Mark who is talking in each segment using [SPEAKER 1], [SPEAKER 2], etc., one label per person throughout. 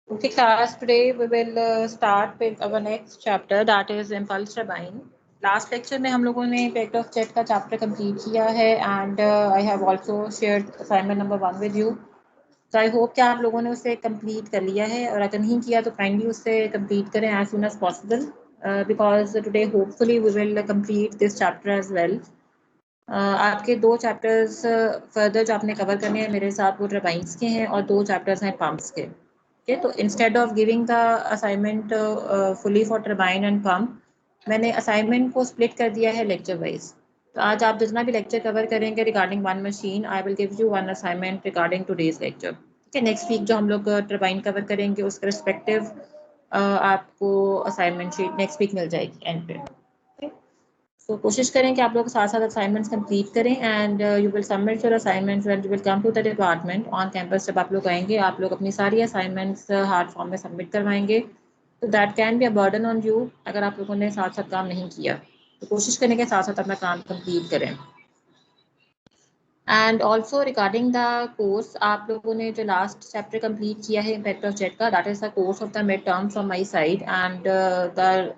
[SPEAKER 1] Okay, class, today we will start with our next chapter, that is impulse turbine. Last lecture में हम लोगों ने impact of jet का chapter complete किया है and I have also shared assignment number 1 with you. तो I hope कि आप लोगों ने उसे कंप्लीट कर लिया है, और अगर नहीं किया तो काइंडली उसे कंप्लीट करें as soon as possible, because today hopefully we will complete this chapter as well. आपके दो चैप्टर्स फर्दर जो आपने कवर करने हैं मेरे साथ वो टर्बाइंस के हैं और दो चैप्टर्स हैं पंप्स के. ओके, तो instead of giving the assignment fully for turbine and pump, मैंने असाइनमेंट को स्प्लिट कर दिया है लेक्चर वाइज. तो आज आप जितना भी लेक्चर कवर करेंगे regarding one machine, I will give you one assignment regarding today's lecture. ठीक है, नेक्स्ट वीक जो हम लोग टर्बाइन कवर करेंगे उसके रिस्पेक्टिव आपको असाइनमेंट शीट नेक्स्ट वीक मिल जाएगी एंड पे. तो कोशिश करें कि आप लोग साथ साथ असाइनमेंट्स कंप्लीट करें and you will submit your assignments when you will come to the department on campus. जब आप लोग आएंगे आप लोग अपनी सारी असाइनमेंट्स हार्ड फॉर्म में सबमिट करवाएंगे. तो that can be a burden on you अगर आप लोगों ने साथ साथ काम नहीं किया. तो कोशिश करें कि साथ साथ अपना काम कंप्लीट करें. And also regarding the course, आप लोगों ने जो लास्ट चैप्टर कंप्लीट किया है इम्पैक्ट ऑफ जेट का, that is the course of the mid term from my side and the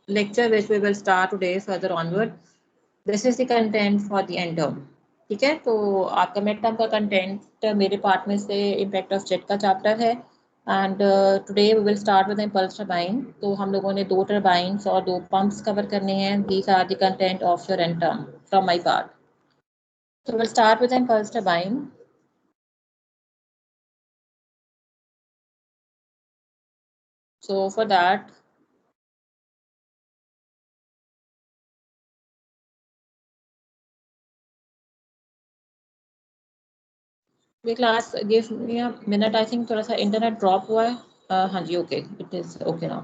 [SPEAKER 1] lecture which we will start today further onward. This is the content for the end term. ठीक है, तो आपका mid term का content मेरे part में से impact of jet का chapter है and today we will start with impulse turbine. तो हम लोगों ने दो टरबाइंस और दो पंप्स कवर करने हैं. These are the content of your end term from my part. So we'll start with impulse turbine. So for that, the class give me a minute. I think थोड़ा सा internet drop हुआ है. हाँ जी, okay, it is okay now.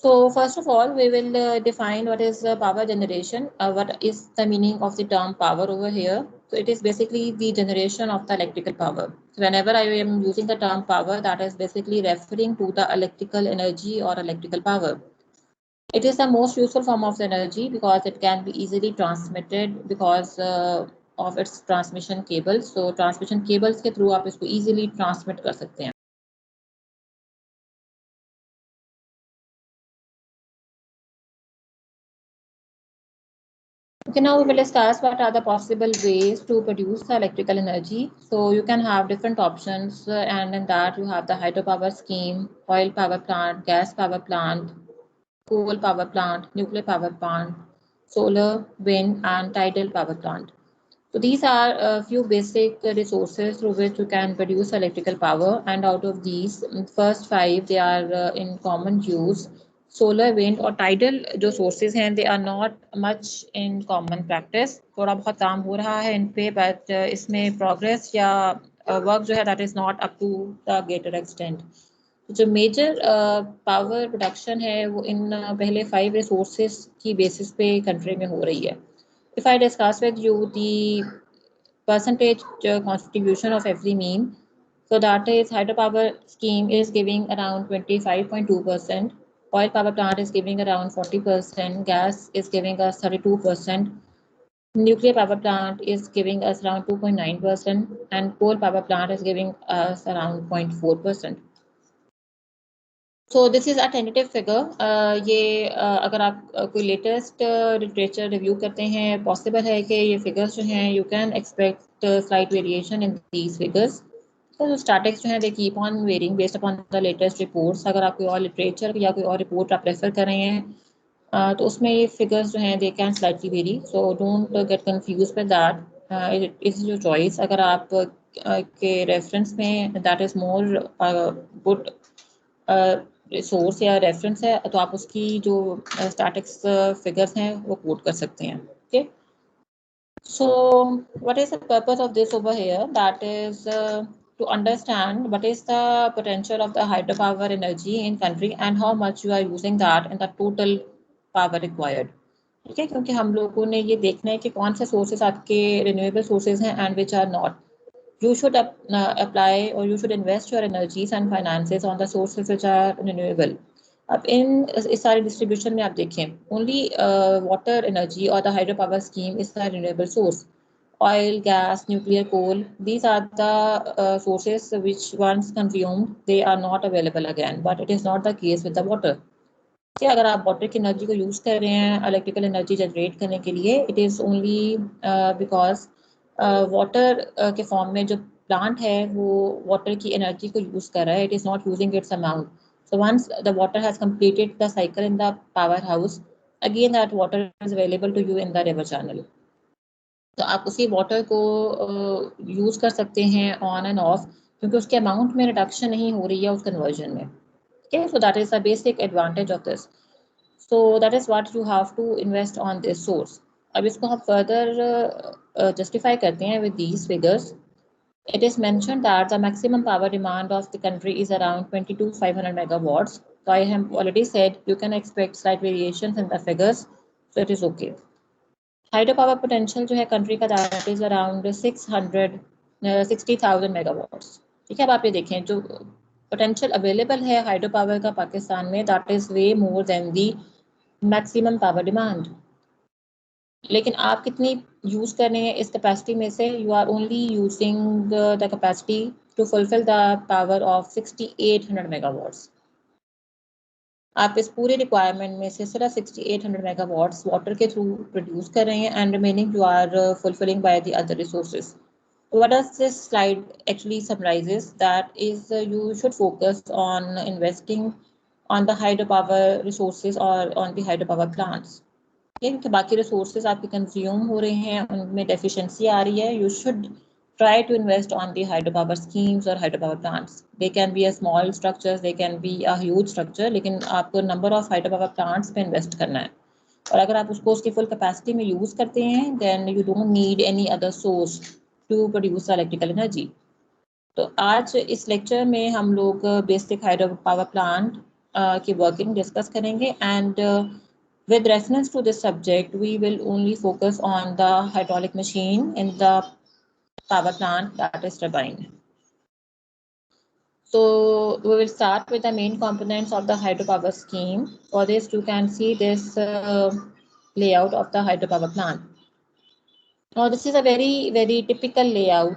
[SPEAKER 1] So first of all, we will define what is power generation. What is the meaning of the term power over here? So it is basically the generation of the electrical power. So whenever I am using the term power, that is basically referring to the electrical energy or electrical power. It is the most useful form of the energy because it can be easily transmitted because of its transmission cables. So transmission cables के through आप इसको easily transmit कर सकते हैं. Okay, now we will discuss what are the possible ways to produce the electrical energy. So you can have different options, and in that you have the hydropower scheme, oil power plant, gas power plant, coal power plant, nuclear power plant, solar, wind, and tidal power plant. So these are a few basic resources through which you can produce electrical power, and out of these, first five they are in common use. Solar wind और tidal जो sources हैं they are not much in common practice. थोड़ा बहुत काम हो रहा है इन पे, बट इसमें प्रोग्रेस या वर्क जो है that is not up to the greater extent. जो मेजर पावर प्रोडक्शन है वो इन पहले 5 रिसोर्सेज की बेसिस पे कंट्री में हो रही है. If I discuss with you the percentage contribution of every mean, so that is hydropower scheme is giving around 25.2%, oil power plant is giving around 40%, gas is giving us 32%, nuclear power plant is giving us around 2.9%, and coal power plant is giving us around 0.4%. So this is a tentative figure. ये अगर आप कोई latest literature review करते हैं, possible है कि ये figures जो हैं you can expect slight variation in these figures. तो जो स्टैटिक्स जो हैं they keep on varying based upon the latest reports. अगर आप कोई और लिटरेचर या कोई और रिपोर्ट आप रेफर कर रहे हैं तो उसमें ये फिगर्स जो हैं they can slightly very. So don't get confuse with that. It is your choice. अगर आप के रेफरेंस में that is more good resource या रेफरेंस है तो आप उसकी जो स्टैटिक्स फिगर्स हैं वो कोट कर सकते हैं. Okay, so what is the purpose of this over here? That is to understand what is the potential of the hydropower energy in country and how much you are using that in the total power required. ठीक है, क्योंकि हम लोगों ने ये देखना है कि कौन से सोर्सेज आपके रिन्यूएबल सोर्सेज हैं and which are not. You should apply or you should invest your energies and finances on the sources which are renewable. अब इस सारी डिस्ट्रीब्यूशन में आप देखें, ओनली वाटर एनर्जी और the hydro power scheme is the renewable source. oil, gas, nuclear, coal. These are the sources which once consumed, they are not available again. But it is not the case with the water. कि अगर आप water की energy को use कर रहे हैं electrical energy generate करने के लिए, it is only because water के फॉर्म में जो प्लांट है वो वाटर की एनर्जी को यूज़ कर रहा है. It is not using its amount. So once the water has completed the cycle in the power house, again that water is available to you in the river channel. तो आप उसी water को use कर सकते हैं on end of, क्योंकि उसके amount में रिडक्शन नहीं हो रही है उस कन्वर्जन में. Okay, so that is the basic advantage of this. So that is what you have to invest on this source. अब इसको हम further justify करते हैं with these figures. It is mentioned that the maximum power demand of the country is around 22,500 megawatts. So I have already said you can expect slight variations in the figures, so it is okay. Hydropower potential जो है country का that is around 60,000 megawatts. ठीक है, अब आप ये देखें जो पोटेंशियल अवेलेबल है हाइड्रो पावर का पाकिस्तान में, that is way more than the maximum power demand. लेकिन आप कितनी यूज़ कर रहे हैं इस कैपेसिटी में से? You are only using the capacity to fulfil the power of 6800 megawatts. आप इस पूरे रिक्वायरमेंट में से सिर्फ 6800 मेगावाट्स वाटर के थ्रू प्रोड्यूस कर रहे हैं and remaining you are fulfilling by the other resources. What does this slide actually summarizes? That is, you should focus on investing on the hydropower resources or on the hydropower plants. क्योंकि बाकी resources आपके consume हो रहे हैं, उनमें deficiency आ रही है. You should try to invest on the hydropower schemes or hydropower plants. They can be a small structures, they can be a huge structure, लेकिन आपको number of hydropower plants पे invest करना है. और अगर आप उसको उसकी full capacity में use करते हैं, then you don't need any other source to produce electrical energy. तो आज इस लेक्चर में हम लोग बेसिक हाइड्रो पावर प्लांट की वर्किंग डिस्कस करेंगे and with reference to this subject we will only focus on the hydraulic machine in the power plant, that is turbine. So we will start with the main components of the hydropower scheme. For this you can see this layout of the hydropower plant. Now this is a very typical layout.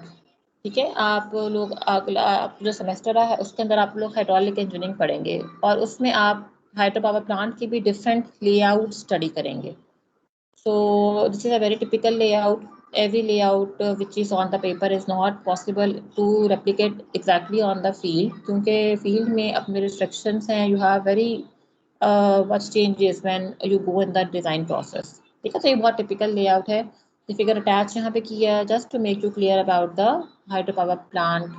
[SPEAKER 1] ठीक है, आप लोग अगला आप जो semester है उसके अंदर आप लोग हाइड्रोलिक इंजीनियरिंग पढ़ेंगे और उसमें आप हाइड्रो पावर प्लांट की भी डिफरेंट लेआउट स्टडी करेंगे. So this is a very typical layout. Every layout which is on the paper is not possible to replicate exactly on the field, क्योंकि field में अपने रिस्ट्रिक्शंस हैं. You have very much changes when you go in the design process. ठीक है, तो ये बहुत typical layout है. फिगर अटैच यहाँ पे किया है just to make you clear about the hydropower plant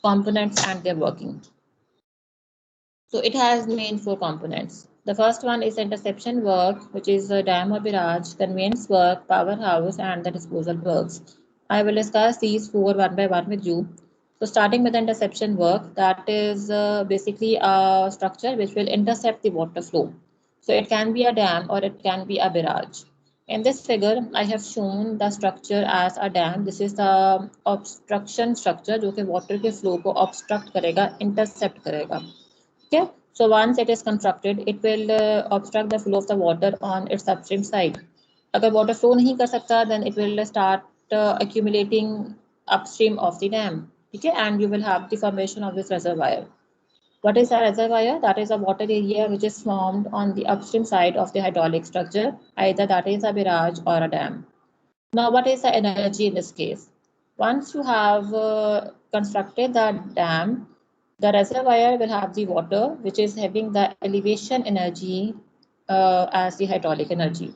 [SPEAKER 1] components and their working. So it has main 4 components. The first one is interception work, which is dam or barrage, conveyance work, powerhouse, and the disposal works. I will discuss these 4 one by one with you. So starting with the interception work, that is basically a structure which will intercept the water flow. So it can be a dam or it can be a barrage. In this figure, I have shown the structure as a dam. This is the obstruction structure जो कि water के flow को obstruct करेगा, intercept करेगा. Okay? So once it is constructed, it will obstruct the flow of the water on its upstream side. अगर water flow नहीं कर सकता, then it will start accumulating upstream of the dam. ठीक है? And you will have the formation of this reservoir. What is a reservoir? That is a water area which is formed on the upstream side of the hydraulic structure, either that is a barrage or a dam. Now, what is the energy in this case? Once you have constructed the dam, the reservoir will have the water which is having the elevation energy as the hydraulic energy.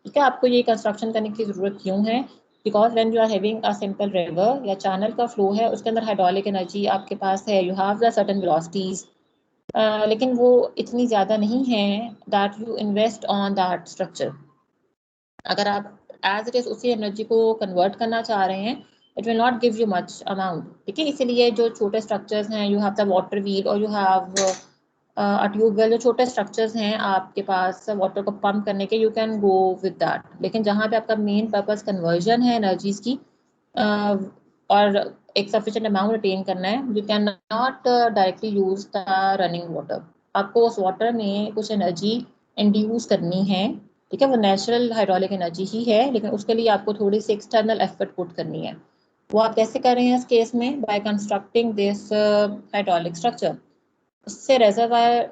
[SPEAKER 1] ठीक है, आपको ये construction करने की ज़रूरत क्यों है? Because when you are having a simple river या चैनल का फ्लो है, उसके अंदर हाइड्रोलिक एनर्जी आपके पास है, you have the certain velocities, लेकिन वो इतनी ज़्यादा नहीं है that you invest on that structure. अगर आप एज इट इज़ उसी एनर्जी को कन्वर्ट करना चाह रहे हैं, it will not give you much amount. ठीक है, इसीलिए जो छोटे स्ट्रक्चर्स हैं, you have the water wheel और यू हैव अ ट्यूबवेल, जो छोटे स्ट्रक्चर्स हैं आपके पास वाटर को पंप करने के, you can go with that. लेकिन जहाँ पे आपका मेन पर्पस कन्वर्जन है एनर्जीज की और एक सफिशिएंट अमाउंट रिटेन करना है, you can not directly use the running water. आपको उस वाटर में कुछ एनर्जी इंड्यूस करनी है, ठीक है, वो नेचुरल हाइड्रोलिक एनर्जी ही है, लेकिन उसके लिए आपको थोड़ी सी एक्सटर्नल एफर्ट पुट करनी है। वो आप कैसे कर रहे हैं इस केस में? By constructing this hydraulic structure. उससे रेजर्वायर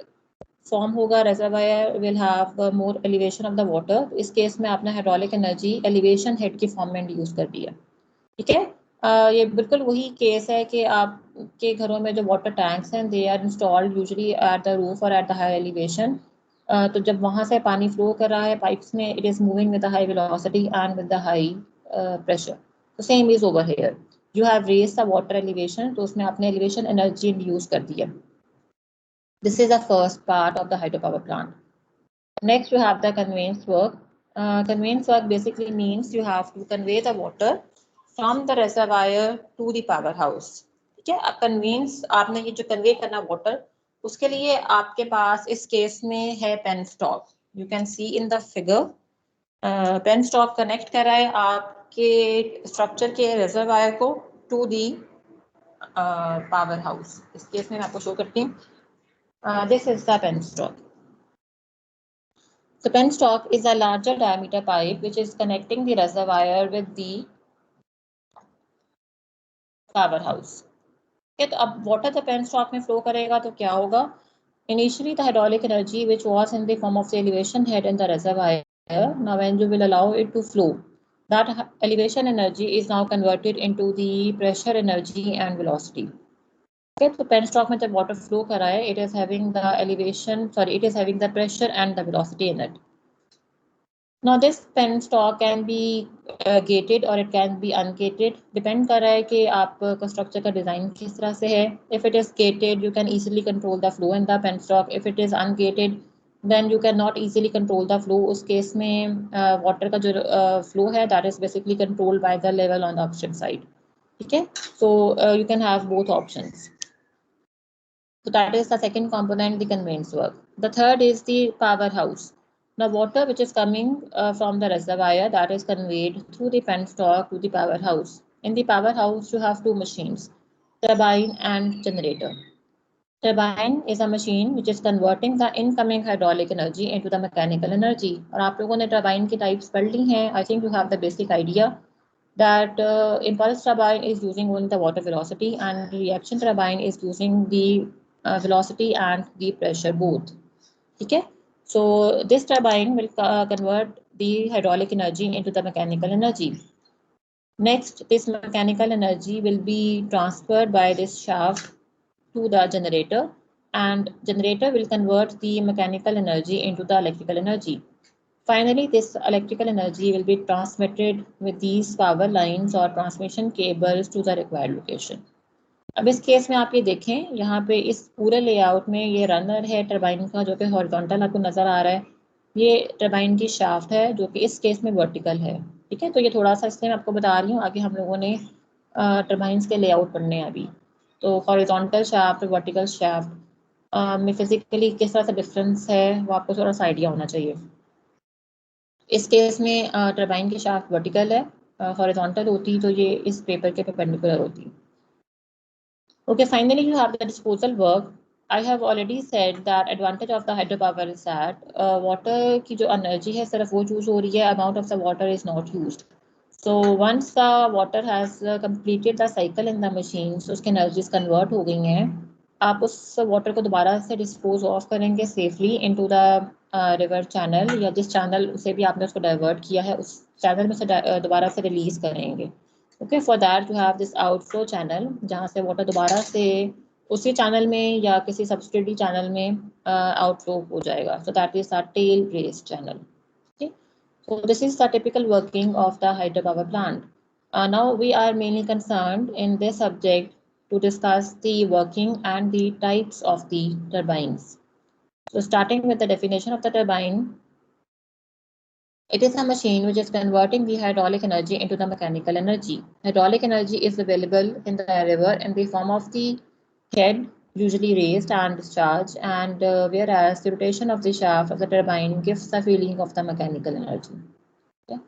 [SPEAKER 1] फॉर्म होगा, reservoir will have more elevation of the water. इस केस में आपने हाइड्रोलिक एनर्जी एलिवेशन हेड की फॉर्म में यूज कर दी है। ठीक है, ये बिल्कुल वही केस है कि आपके घरों में जो वाटर टैंक्स हैं they are installed usually at the roof और एट द हाई एलिवेशन। तो जब वहाँ से पानी फ्लो कर रहा है पाइप्स में, it is moving with the high velocity and with the high pressure. तो same is over here, you have raise the water elevation, तो उसमें आपने एलिवेशन एनर्जी इंड्यूस कर दी है। This is the first part of the hydro power plant. Next, you have the conveyance work. Conveyance work basically means you have to convey the water from the reservoir to the power house. ठीक है, अब convince आपने ये जो convey करना water, उसके लिए आपके पास इस केस में है penstock. You can see in the figure, penstock connect कर रहा है आपके स्ट्रक्चर के रिजर्वायर को टू दी पावर हाउस. इस केस में मैं आपको शो करती हूँ. This is the penstock. The penstock is a larger diameter pipe which is connecting the reservoir with the power house. Okay, तो अब water the penstock में flow करेगा तो क्या होगा? Initially the hydraulic energy which was in the form of the elevation head in the reservoir, now when you will allow it to flow, that elevation energy is now converted into the pressure energy and velocity. Okay, तो penstock में जब water flow कर रहा है, it is having the elevation, sorry, it is having the pressure and the velocity in it. Now this penstock can be gated or it can be ungated. Depend कर रहा है कि आपका स्ट्रक्चर का design किस तरह से है. If it is gated, you can easily control the flow in the penstock. If it is ungated, then you cannot easily control the flow. उस केस में वाटर का जो flow है that is basically controlled by the level on the upstream side. ठीक है, so you can have both options. So that is the second component, the conveyance work. The third is the powerhouse. Now water which is coming from the reservoir that is conveyed through the penstock to the powerhouse. In the powerhouse you have two machines, turbine and generator. Turbine is a machine which is converting the incoming hydraulic energy into the mechanical energy. और आप लोगों ने turbine की types पढ़ ली हैं. I think you have the basic idea that impulse turbine is using only the water velocity and reaction turbine is using the velocity and the pressure both. Okay, so this turbine will convert the hydraulic energy into the mechanical energy. Next, this mechanical energy will be transferred by this shaft to the generator, and generator will convert the mechanical energy into the electrical energy. Finally, this electrical energy will be transmitted with these power lines or transmission cables to the required location. अब इस case में आप ये देखें, यहाँ पे इस पूरे लेआउट में ये रनर है टरबाइन का जो कि हॉरिजॉन्टल आपको नज़र आ रहा है. ये टरबाइन की शाफ्ट है जो कि इस केस में वर्टिकल है. ठीक है, तो ये थोड़ा सा इसलिए मैं आपको बता रही हूँ, आगे हम लोगों ने टरबाइंस के लेआउट पढ़ने हैं अभी. तो हॉरिजॉन्टल शाफ्ट, वर्टिकल शाफ्ट में फिजिकली किस तरह से डिफरेंस है वो आपको थोड़ा सा आइडिया होना चाहिए. इस केस में टरबाइन की शाफ्ट वर्टिकल है, हॉरिजॉन्टल होती तो ये इस पेपर के परपेंडिकुलर होती. Okay, finally you have the disposal work. I have already said that advantage of the hydropower is that water की जो energy है सिर्फ वो यूज हो रही है, amount of the water is not used. So once the water has completed the cycle in the machines, उसकी energies convert हो गई हैं, आप उस water को दोबारा से dispose off करेंगे safely into the river channel, या जिस channel से भी आपने उसको divert किया है उस channel में से दोबारा से release करेंगे. Okay, for that you have this outflow channel जहाँ से वाटर दोबारा से उसी चैनल में या किसी सब्सिडी चैनल में आउटफ्लो हो जाएगा. So that is the tail race channel. Okay, so this is the typical working of the hydro power plant. Now we are mainly concerned in this subject to discuss the working and the types of the turbines. So starting with the definition of the turbine, it is a machine which is converting the hydraulic energy into the mechanical energy. Hydraulic energy is available in the river in the form of the head, usually raised and discharged, and whereas the rotation of the shaft of the turbine gives the feeling of the mechanical energy. Okay.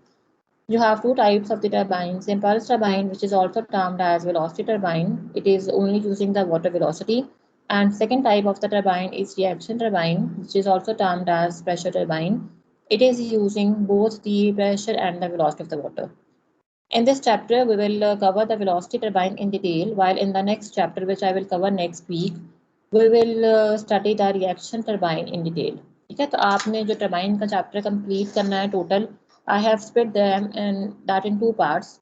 [SPEAKER 1] You have two types of the turbines. Impulse turbine, which is also termed as velocity turbine. It is only using the water velocity. And second type of the turbine is reaction turbine, which is also termed as pressure turbine. it is using both the pressure and the velocity of the water. In this chapter, we will cover the velocity turbine in detail, while in the next chapter, which I will cover next week, we will study the reaction turbine in detail. ठीक है, तो आपने जो turbine का chapter complete करना है total, I have split them in that in 2 parts.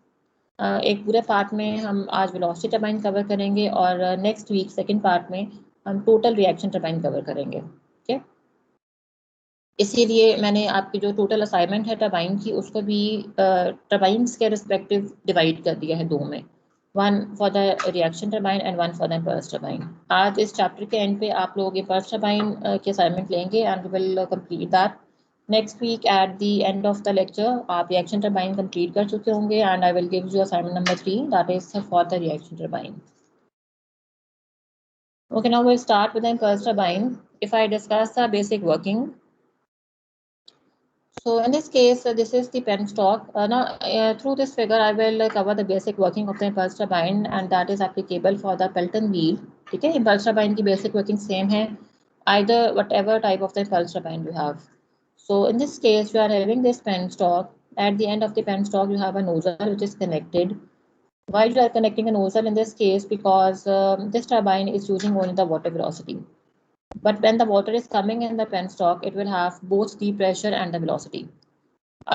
[SPEAKER 1] एक पूरे पार्ट में हम आज वेलोसिटी टर्बाइन कवर करेंगे और नेक्स्ट वीक सेकंड पार्ट में हम टोटल रिएक्शन टर्बाइन कवर करेंगे. ठीक है, इसीलिए मैंने आपकी जो टोटल असाइनमेंट है टर्बाइन की उसको भी टर्बाइन्स के रिस्पेक्टिव डिवाइड कर दिया है 2 में, 1 for the reaction turbine and 1 for the impulse turbine. आज इस चैप्टर के एंड पे आप लोग इम्पल्स टर्बाइन की असाइनमेंट लेंगे and will complete that. Next week at the end of the lecture आप रिएक्शन टर्बाइन कंप्लीट कर चुके होंगे and I will give you assignment number 3 that is for the reaction turbine. Okay, now we'll start with the impulse turbine. If I discuss the basic working. So in this case, this is the penstock. Through this figure, I will cover the basic working of the impulse turbine, and that is applicable for the Pelton wheel. Okay, impulse turbine की basic working same है, either whatever type of the impulse turbine you have. So in this case, you are having this penstock. At the end of the penstock, you have a nozzle which is connected. Why you are connecting a nozzle in this case? Because this turbine is using only the water velocity. But when the water is coming in the penstock, it will have both the pressure and the velocity.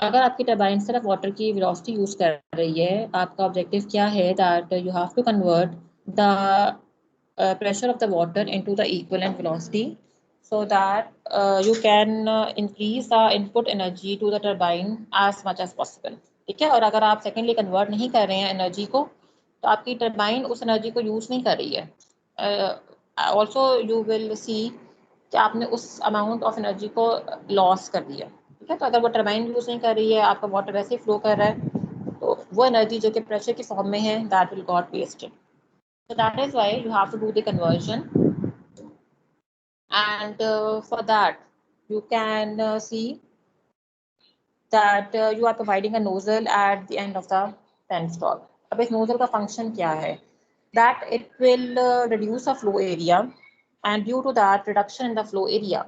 [SPEAKER 1] अगर आपकी turbine सिर्फ water की velocity use कर रही है, आपका objective क्या है that you have to convert the pressure of the water into the equivalent velocity so that you can increase the input energy to the turbine as much as possible. ठीक है, और अगर आप सेकेंडली कन्वर्ट नहीं कर रहे हैं energy को तो आपकी टर्बाइन उस एनर्जी को यूज नहीं कर रही है. ऑल्सो यू विल सी कि आपने उस अमाउंट ऑफ एनर्जी को लॉस कर दिया. ठीक है, तो अगर वो टर्बाइन यूज नहीं कर रही है, आपका वाटर वैसे ही फ्लो कर रहा है, तो वो एनर्जी जो कि प्रेशर की फॉर्म में है that will got wasted. So that is why you have to do the conversion, and for that you can see that you are providing a nozzle at the end of the penstock. अब इस nozzle का function क्या है? That it will reduce the flow area, and due to that reduction in the flow area,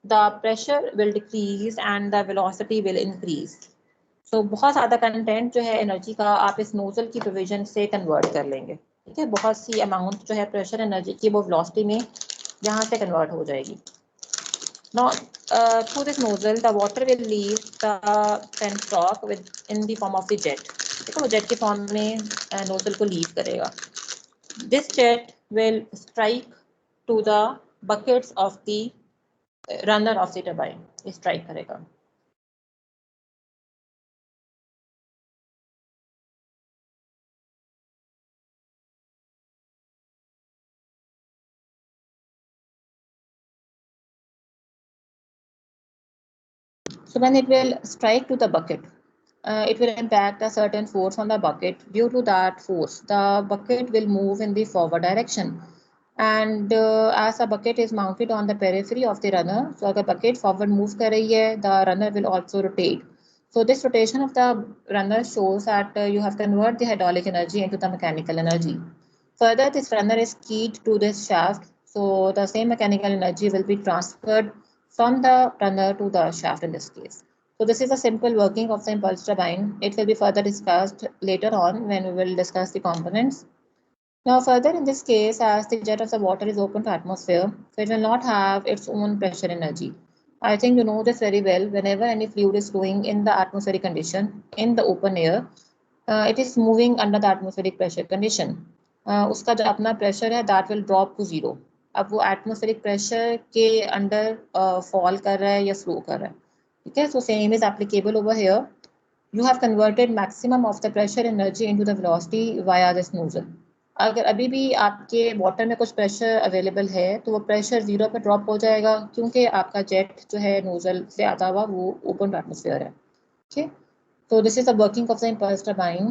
[SPEAKER 1] the pressure will decrease and the velocity will increase. So बहुत ज़्यादा content जो है energy का आप इस नोजल की प्रोविजन से कन्वर्ट कर लेंगे. ठीक है, बहुत सी अमाउंट जो है प्रेशर एनर्जी की वो वेलोसिटी में यहाँ से कन्वर्ट हो जाएगी. Now through this nozzle the water will leave the penstock with in the form of the jet. ठीक है, वो जेट के फॉर्म में नोजल को लीव करेगा. This jet will strike to the buckets of the runner of the turbine. Strike करेगा. So when it will strike to the bucket, it will impact a certain force on the bucket. Due to that force, the bucket will move in the forward direction. And as a bucket is mounted on the periphery of the runner, so the bucket forward move kar rahi hai, the runner will also rotate. So this rotation of the runner shows that you have converted the hydraulic energy into the mechanical energy. Further, this runner is keyed to this shaft, so the same mechanical energy will be transferred from the runner to the shaft in this case. So this is a simple working of the impulse turbine. It will be further discussed later on when we will discuss the components. Now further in this case, as the jet of the water is open to atmosphere, so it will not have its own pressure energy. I think you know this very well. Whenever any fluid is flowing in the atmospheric condition, in the open air, it is moving under the atmospheric pressure condition. उसका जो अपना pressure है that will drop to zero. अब वो atmospheric pressure के under fall कर रहा है या स्लो कर रहा है. ठीक है, so same is applicable over here. You have converted maximum of the pressure energy into the velocity via this nozzle. अगर अभी भी आपके वाटर में कुछ प्रेशर अवेलेबल है तो वो प्रेशर जीरो पर ड्रॉप हो जाएगा क्योंकि आपका जेट जो है नोजल से आता हुआ वो ओपन टू एटमोस्फेयर है. ठीक है, so this is the working of the impulse turbine.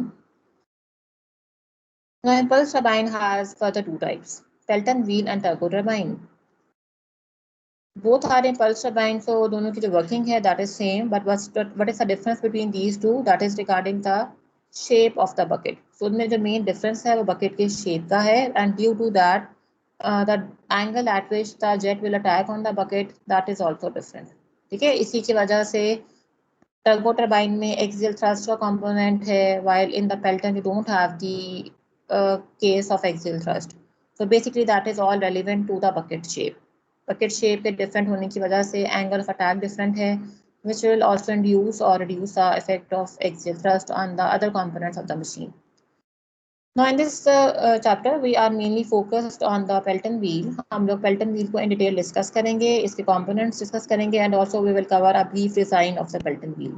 [SPEAKER 1] Now impulse turbine has further 2 types, Pelton wheel and turbo turbine. Both are impulse turbine, so दोनों की जो working है that is same, but what is the difference between these two? That is regarding the shape of the bucket. So उनमें जो main difference है वो bucket के shape का है, and due to that the angle at which the jet will attack on the bucket that is also different. ठीक है, इसी की वजह से टर्बो टर्बाइन में एक्सियल थ्रस्ट का कंपोनेंट है, while in the Pelton you don't have the case of axial thrust. So basically that is all relevant to the bucket shape. Bucket shape के different होने की वजह से angle of attack different है, which will also induce or reduce the effect of axial thrust on the other components of the machine. Now in this chapter we are mainly focused on the Pelton wheel. हम लोग Pelton wheel को in detail discuss करेंगे, इसके components discuss करेंगे, and also we will cover a brief design of the Pelton wheel.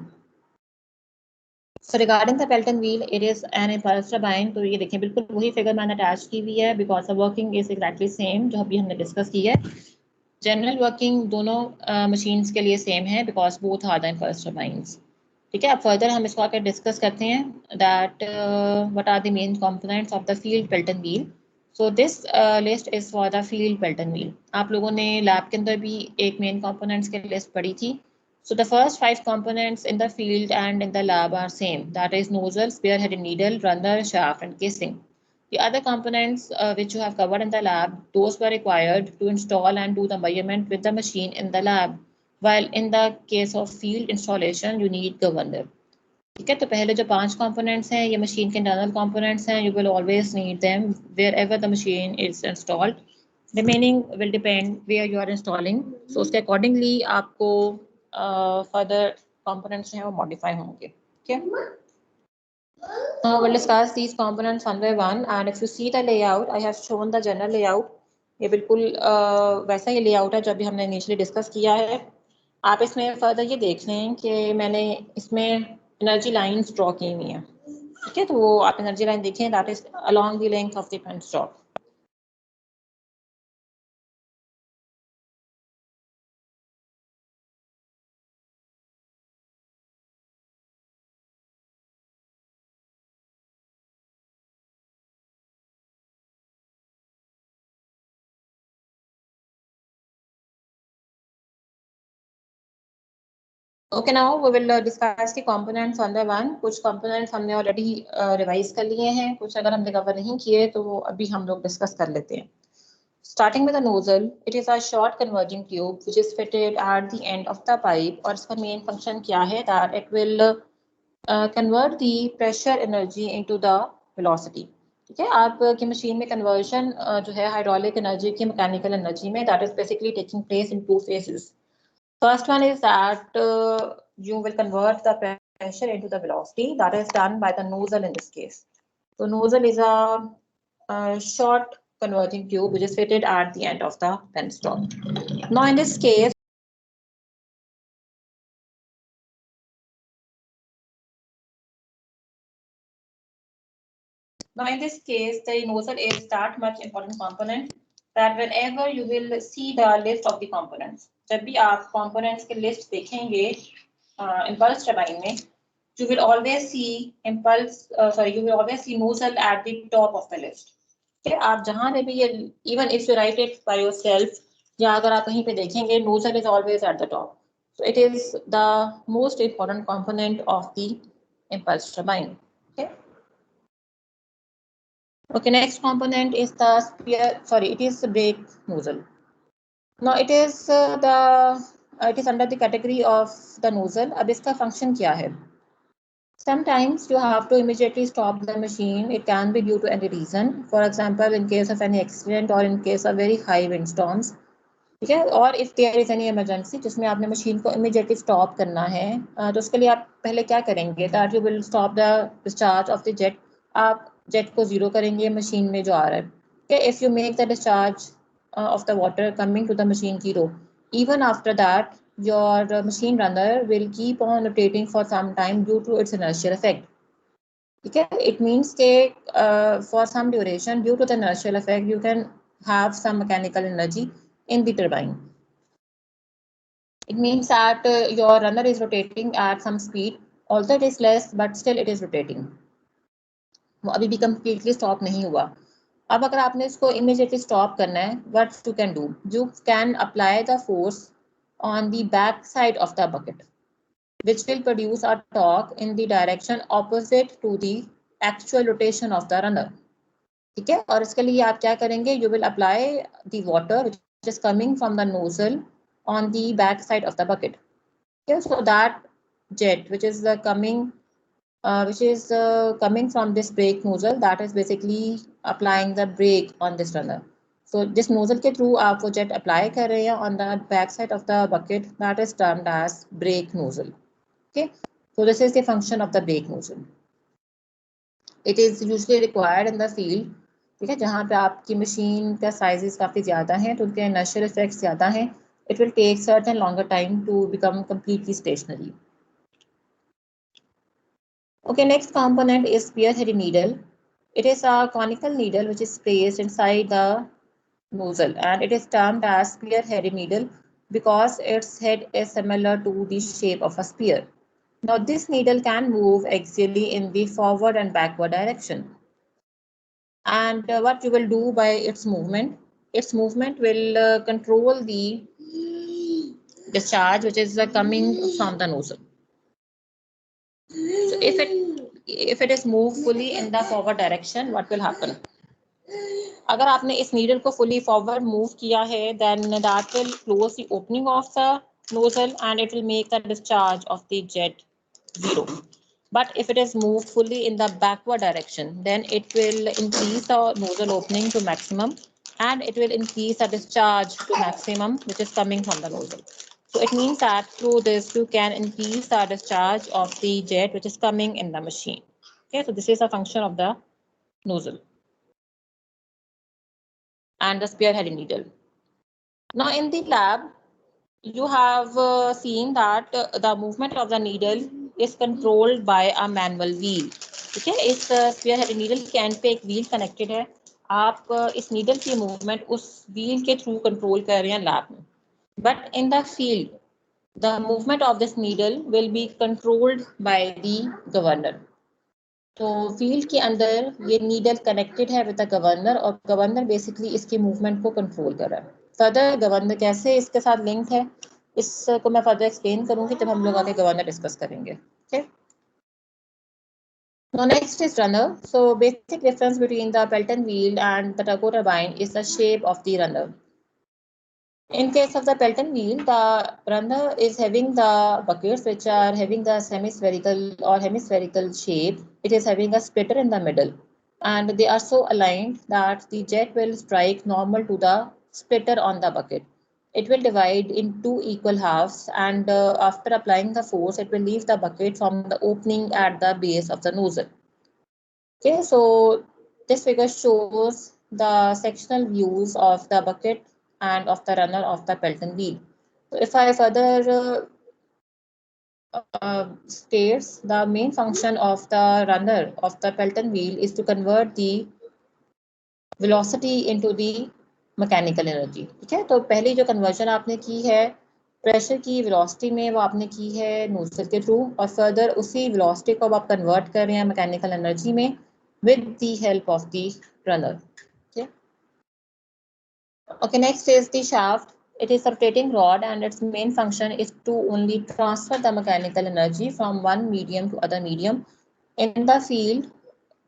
[SPEAKER 1] So regarding the Pelton wheel, it is an impulse turbine. तो ये देखिए बिल्कुल वही फिगर मैंने अटैच की हुई है, because the working is exactly same जो अभी हमने डिस्कस की है. जनरल वर्किंग दोनों मशीन्स के लिए सेम है, because both are the impulse turbines. ठीक है, अब फर्दर हम इसको आकर डिस्कस करते हैं that what are the main components of the field Pelton wheel. So this list is for the field Pelton wheel. आप लोगों ने लैब के अंदर भी एक मेन कंपोनेंट्स की लिस्ट पढ़ी थी. So the first 5 components in the field and in the lab are same, that is nozzle, spear headed needle, runner, shaft and casing. The other components which you have covered in the lab, those were required to install and do the measurement with the machine in the lab. While in the case of field installation, you need governor. ठीक है, तो पहले जो 5 components हैं ये machine के internal components हैं. You will always need them wherever the machine is installed. Remaining will depend where you are installing. So उसके अकॉर्डिंगली आपको फर्दर कंपोनेंट्स हैं वो मॉडिफाई होंगे. ठीक है, now we'll discuss these components one by one, and if you see the layout, I have shown the general layout. ये बिल्कुल वैसा ही लेआउट है जो अभी हमने इनिशियली डिस्कस किया है. आप इसमें फर्दर ये देख लें कि मैंने इसमें एनर्जी लाइंस ड्रॉ की हुई हैं. ठीक है, तो वो आप एनर्जी लाइन देखें, that is along the length of the penstock. Okay, now we will discuss the components one by one. कुछ कंपोनेंट्स हमने ऑलरेडी रिवाइज कर लिए हैं, कुछ अगर हमने कवर नहीं किए तो वो अभी हम लोग डिस्कस कर लेते हैं. Starting with the nozzle, it is a short converging tube which is fitted at the end of the pipe. और इसका main function क्या है? That it will convert the pressure energy into the velocity. ठीक है, आपकी machine में conversion जो है हाइड्रोलिक एनर्जी की मैकेनिकल एनर्जी में, that is basically taking place in 2 phases. First one is that you will convert the pressure into the velocity. That is done by the nozzle in this case. So nozzle is a short converging tube which is fitted at the end of the penstock. Now in this case, the nozzle is that much important component that whenever you will see the list of the components, जब भी आप components के list देखेंगे impulse turbine में, you will always see you will always see nozzle at the top of the list. Okay, आप जहाँ पे भी ये, even if you write it by yourself, या अगर आप कहीं पे देखेंगे, nozzle is always at the top. So it is the most important component of the impulse turbine. Okay. Okay, next component is it is the brake nozzle. Now it is it is under the category of the nozzle. अब इसका function क्या है? Sometimes you have to immediately stop the machine. It can be due to any reason. For example, in case of any accident or in case of very high windstorms. ठीक है, और if there is any emergency जिसमें आपने machine को immediately stop करना है, तो उसके लिए आप पहले क्या करेंगे? That you will stop the discharge of the jet. आप जेट को जीरो करेंगे मशीन में जो आ रहा है. Okay, if you make the discharge of the water coming to the machine zero, even after that your machine runner will keep on rotating for some time due to its inertial effect. ठीक है, it means that for some duration due to the inertial effect you can have some mechanical energy in the turbine. It means that your runner is rotating at some speed, although it is less, but still it is rotating. वो अभी भी completely stop नहीं हुआ. अब अगर आपने इसको immediately stop करना है, what you can do? You can apply the force on the back side of the bucket, which will produce a torque in the direction opposite to the actual rotation of the runner. ठीक है, और इसके लिए आप क्या करेंगे? You will apply the water which is coming from the nozzle on the back side of the bucket. Okay, so that jet which is coming from this brake nozzle that is basically applying the brake on this runner. So this nozzle के through आप वो jet apply कर रहे हैं on the back side of the bucket, that is termed as brake nozzle. Okay, so this is the function of the brake nozzle. It is usually required in the field. ठीक है, जहाँ पे आपकी machine का sizes काफ़ी ज़्यादा हैं तो उनके इनर्शियल इफेक्ट्स ज़्यादा हैं. It will take certain longer time to become completely stationary. Okay, next component is spearhead needle. It is a conical needle which is placed inside the nozzle and it is termed as spearhead needle because its head is similar to the shape of a spear. Now this needle can move axially in the forward and backward direction. And what you will do by its movement will control the discharge which is coming from the nozzle. So if it is moved fully in the forward direction, what will happen? अगर आपने इस needle को fully forward move किया है, then that will close the opening of the nozzle and it will make the discharge of the jet 0. But if it is moved fully in the backward direction, then it will increase the nozzle opening to maximum and it will increase the discharge to maximum which is coming from the nozzle. So it means that through this you can increase the discharge of the jet which is coming in the machine. Okay, so this is a function of the nozzle and the spearhead needle. Now in the lab, you have seen that the movement of the needle is controlled by a manual wheel. ठीक है, इस spearhead needle के end पे एक wheel connected है. आप इस needle की movement उस wheel के through control कर रहे हैं lab में. But in the field, the movement of this needle will be controlled by the governor. तो फील्ड के अंदर ये नीडल कनेक्टेड है विद द गवर्नर और गवर्नर बेसिकली इसकी मूवमेंट को कंट्रोल कर रहा है. फर्दर गवर्नर कैसे इसके साथ लिंक है इसको मैं फर्दर एक्सप्लेन करूंगी जब हम लोग आगे गवर्नर डिस्कस करेंगे. Okay, now next is runner. So basic difference between the Pelton wheel and the turbo turbine is the shape of the runner. In case of the Pelton wheel, the runner is having the buckets which are having the semi-spherical or hemispherical shape. It is having a splitter in the middle and they are so aligned that the jet will strike normal to the splitter on the bucket. It will divide in two equal halves and after applying the force, it will leave the bucket from the opening at the base of the nozzle. Okay, so this figure shows the sectional views of the bucket and of the runner of the Pelton wheel. So if I further states, the main function of the runner of the Pelton wheel is to convert the velocity into the mechanical energy. ठीक है, तो पहली जो conversion आपने की है pressure की velocity में वो आपने की है नोजल के थ्रू और फर्दर उसी वेलोसिटी को अब आप कन्वर्ट कर रहे हैं मैकेनिकल एनर्जी में with the help of the runner. Okay. Okay, next is the shaft. It is a rotating rod and its main function is to only transfer the mechanical energy from one medium to other medium. In the field,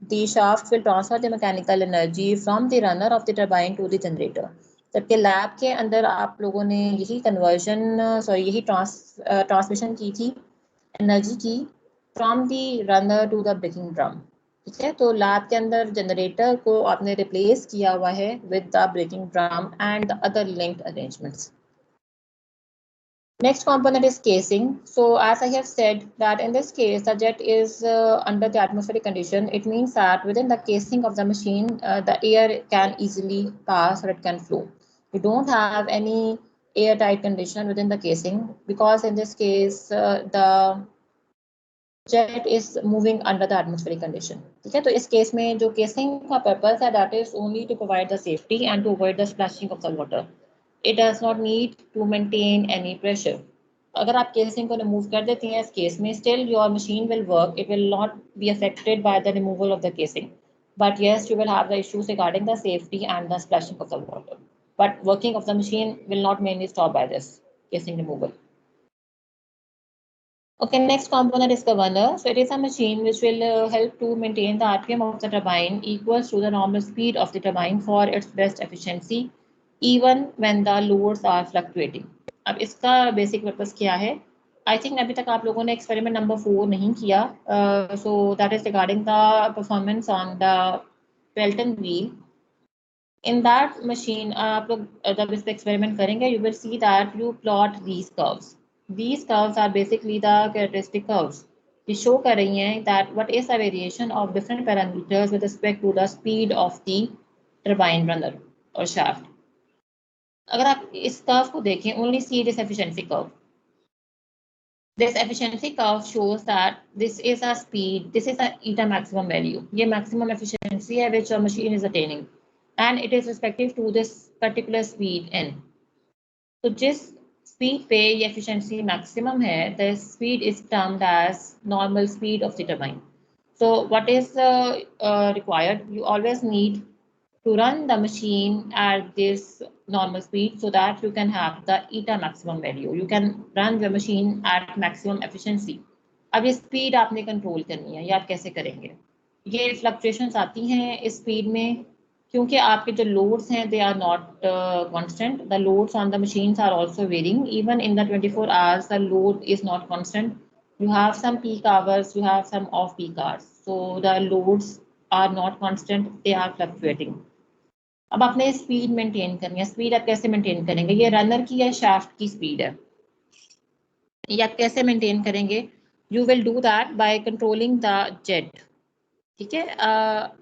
[SPEAKER 1] the shaft will transfer the mechanical energy from the runner of the turbine to the generator. जबकि lab के अंदर आप लोगों ने यही conversion यही transmission की थी एनर्जी की from the runner to the braking drum. ठीक है, तो लैब के अंदर जनरेटर को आपने रिप्लेस किया हुआ है with the braking drum and the other linked arrangements. Next component is casing. So as I have said that in this case the jet is under the atmospheric condition. It means that within the casing of the machine the air can easily pass or it can flow. You don't have any airtight condition within the casing because in this case the jet is moving under the atmospheric condition. ठीक है, तो इस case में जो casing का purpose है that is only to provide the safety and to avoid the splashing of the water. It does not need to maintain any pressure. अगर आप केसिंग को रिमूव कर देती हैं इस केस में still your machine will work. It will not be affected by the removal of the casing but yes you will have the issues regarding the safety and the splashing of the water, but working of the machine will not mainly stop by this casing removal. Okay, next component is governor. So it is a machine which will help to maintain the RPM of the turbine equals to the normal speed of the turbine for its best efficiency, even when the loads are fluctuating. अब इसका basic purpose क्या है? I think अभी तक आप लोगों ने experiment number 4 नहीं किया, सो that is regarding the performance on the Pelton wheel. In that machine, आप लोग जब इस पे एक्सपेरिमेंट करेंगे, you will see that you plot these curves. These curves are basically the characteristic curves. ये शो कर रही हैं that what is the variation of different parameters with respect to the speed of the turbine runner or shaft. अगर आप इस curve को देखें, only see this efficiency curve. This efficiency curve shows that this is a speed, this is a eta maximum value. ये maximum efficiency है which a machine is attaining, and it is respective to this particular speed n. तो जिस speed पे ये efficiency maximum है, the speed is termed as normal speed of the turbine. So what is required? You always need to run the machine at this normal speed so that you can have the eta maximum value. You can run the machine at maximum efficiency. अब ये speed आपने control करनी है, ये आप कैसे करेंगे? ये फ्लक्चुएशंस आती हैं इस स्पीड में क्योंकि आपके जो लोड्स हैं they are not constant. The loads on the machines are also varying. Even in the 24 hours the load is not constant. You have some peak hours, you have some off peak hours. So the loads are not constant, they are fluctuating. अब आपने speed maintain करनी है. Speed आप कैसे maintain करेंगे? ये runner की या शाफ्ट की स्पीड है, ये आप कैसे मेंटेन करेंगे? You will do that bye controlling the jet. ठीक है,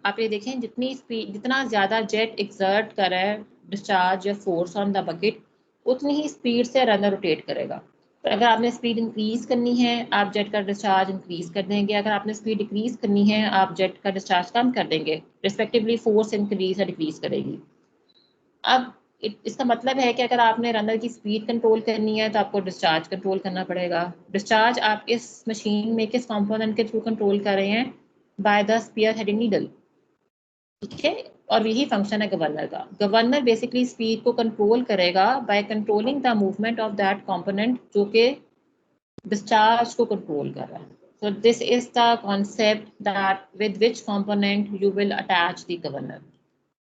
[SPEAKER 1] आप ये देखें जितनी स्पीड, जितना ज़्यादा जेट एक्सर्ट कर रहा है डिस्चार्ज या फोर्स ऑन द बकेट, उतनी ही स्पीड से रनर रोटेट करेगा. तो अगर आपने स्पीड इंक्रीज करनी है, आप जेट का डिस्चार्ज इंक्रीज कर देंगे. अगर आपने स्पीड डिक्रीज करनी है, आप जेट का डिस्चार्ज कम कर देंगे. रिस्पेक्टिवली फोर्स इंक्रीज या डिक्रीज करेगी. अब इसका मतलब है कि अगर आपने रनर की स्पीड कंट्रोल करनी है तो आपको डिस्चार्ज कंट्रोल करना पड़ेगा. डिस्चार्ज आप इस मशीन में किस कंपोनेंट के थ्रू कंट्रोल कर रहे हैं? By the spear heading needle. ठीक है, और यही फंक्शन है गवर्नर का. गवर्नर बेसिकली स्पीड को कंट्रोल करेगा by controlling the movement of that component जो कि डिस्चार्ज को कंट्रोल कर रहा है. So this is the concept that with which component you will attach the governor.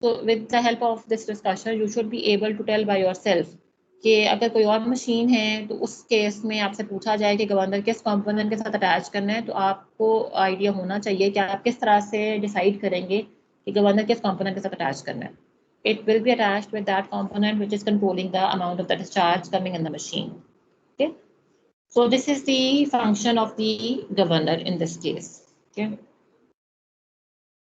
[SPEAKER 1] So with the help of this discussion, you should be able to tell by yourself कि अगर कोई और machine है तो उस केस में आपसे पूछा जाए कि गवर्नर किस कंपोनेंट के साथ अटैच करना है, तो आपको आइडिया होना चाहिए कि आप किस तरह से डिसाइड करेंगे कि गवर्नर किस कंपोनेंट के साथ अटैच करना है. It will be attached with that component which is controlling the amount of the discharge coming in the machine. Okay. So this is the function of the governor in this case. Okay.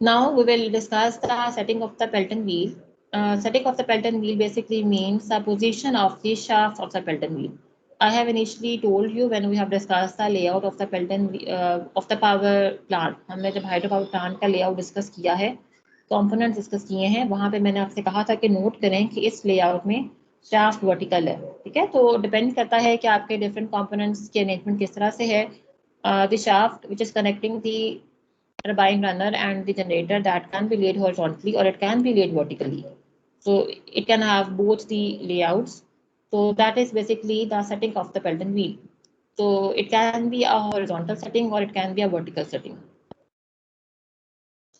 [SPEAKER 1] Now we will discuss the setting of the Pelton wheel. Setting of the Pelton wheel basically means the position of the shaft of the Pelton wheel. I have initially told you when we have discussed the layout of the Pelton of the power plant. हमने जब hydro power plant का layout discuss किया है, components discuss किए हैं, वहाँ पे मैंने आपसे कहा था कि नोट करें कि इस लेआउट में शाफ्ट वर्टिकल है. ठीक है, तो डिपेंड करता है कि आपके डिफरेंट कंपोनेंट्स की अरेंजमेंट किस तरह से है. The shaft which is connecting the turbine runner and the generator that can be laid horizontally or it can be laid vertically. So it can have both the layouts. So that is basically the setting of the Pelton wheel. So it can be a horizontal setting or it can be a vertical setting.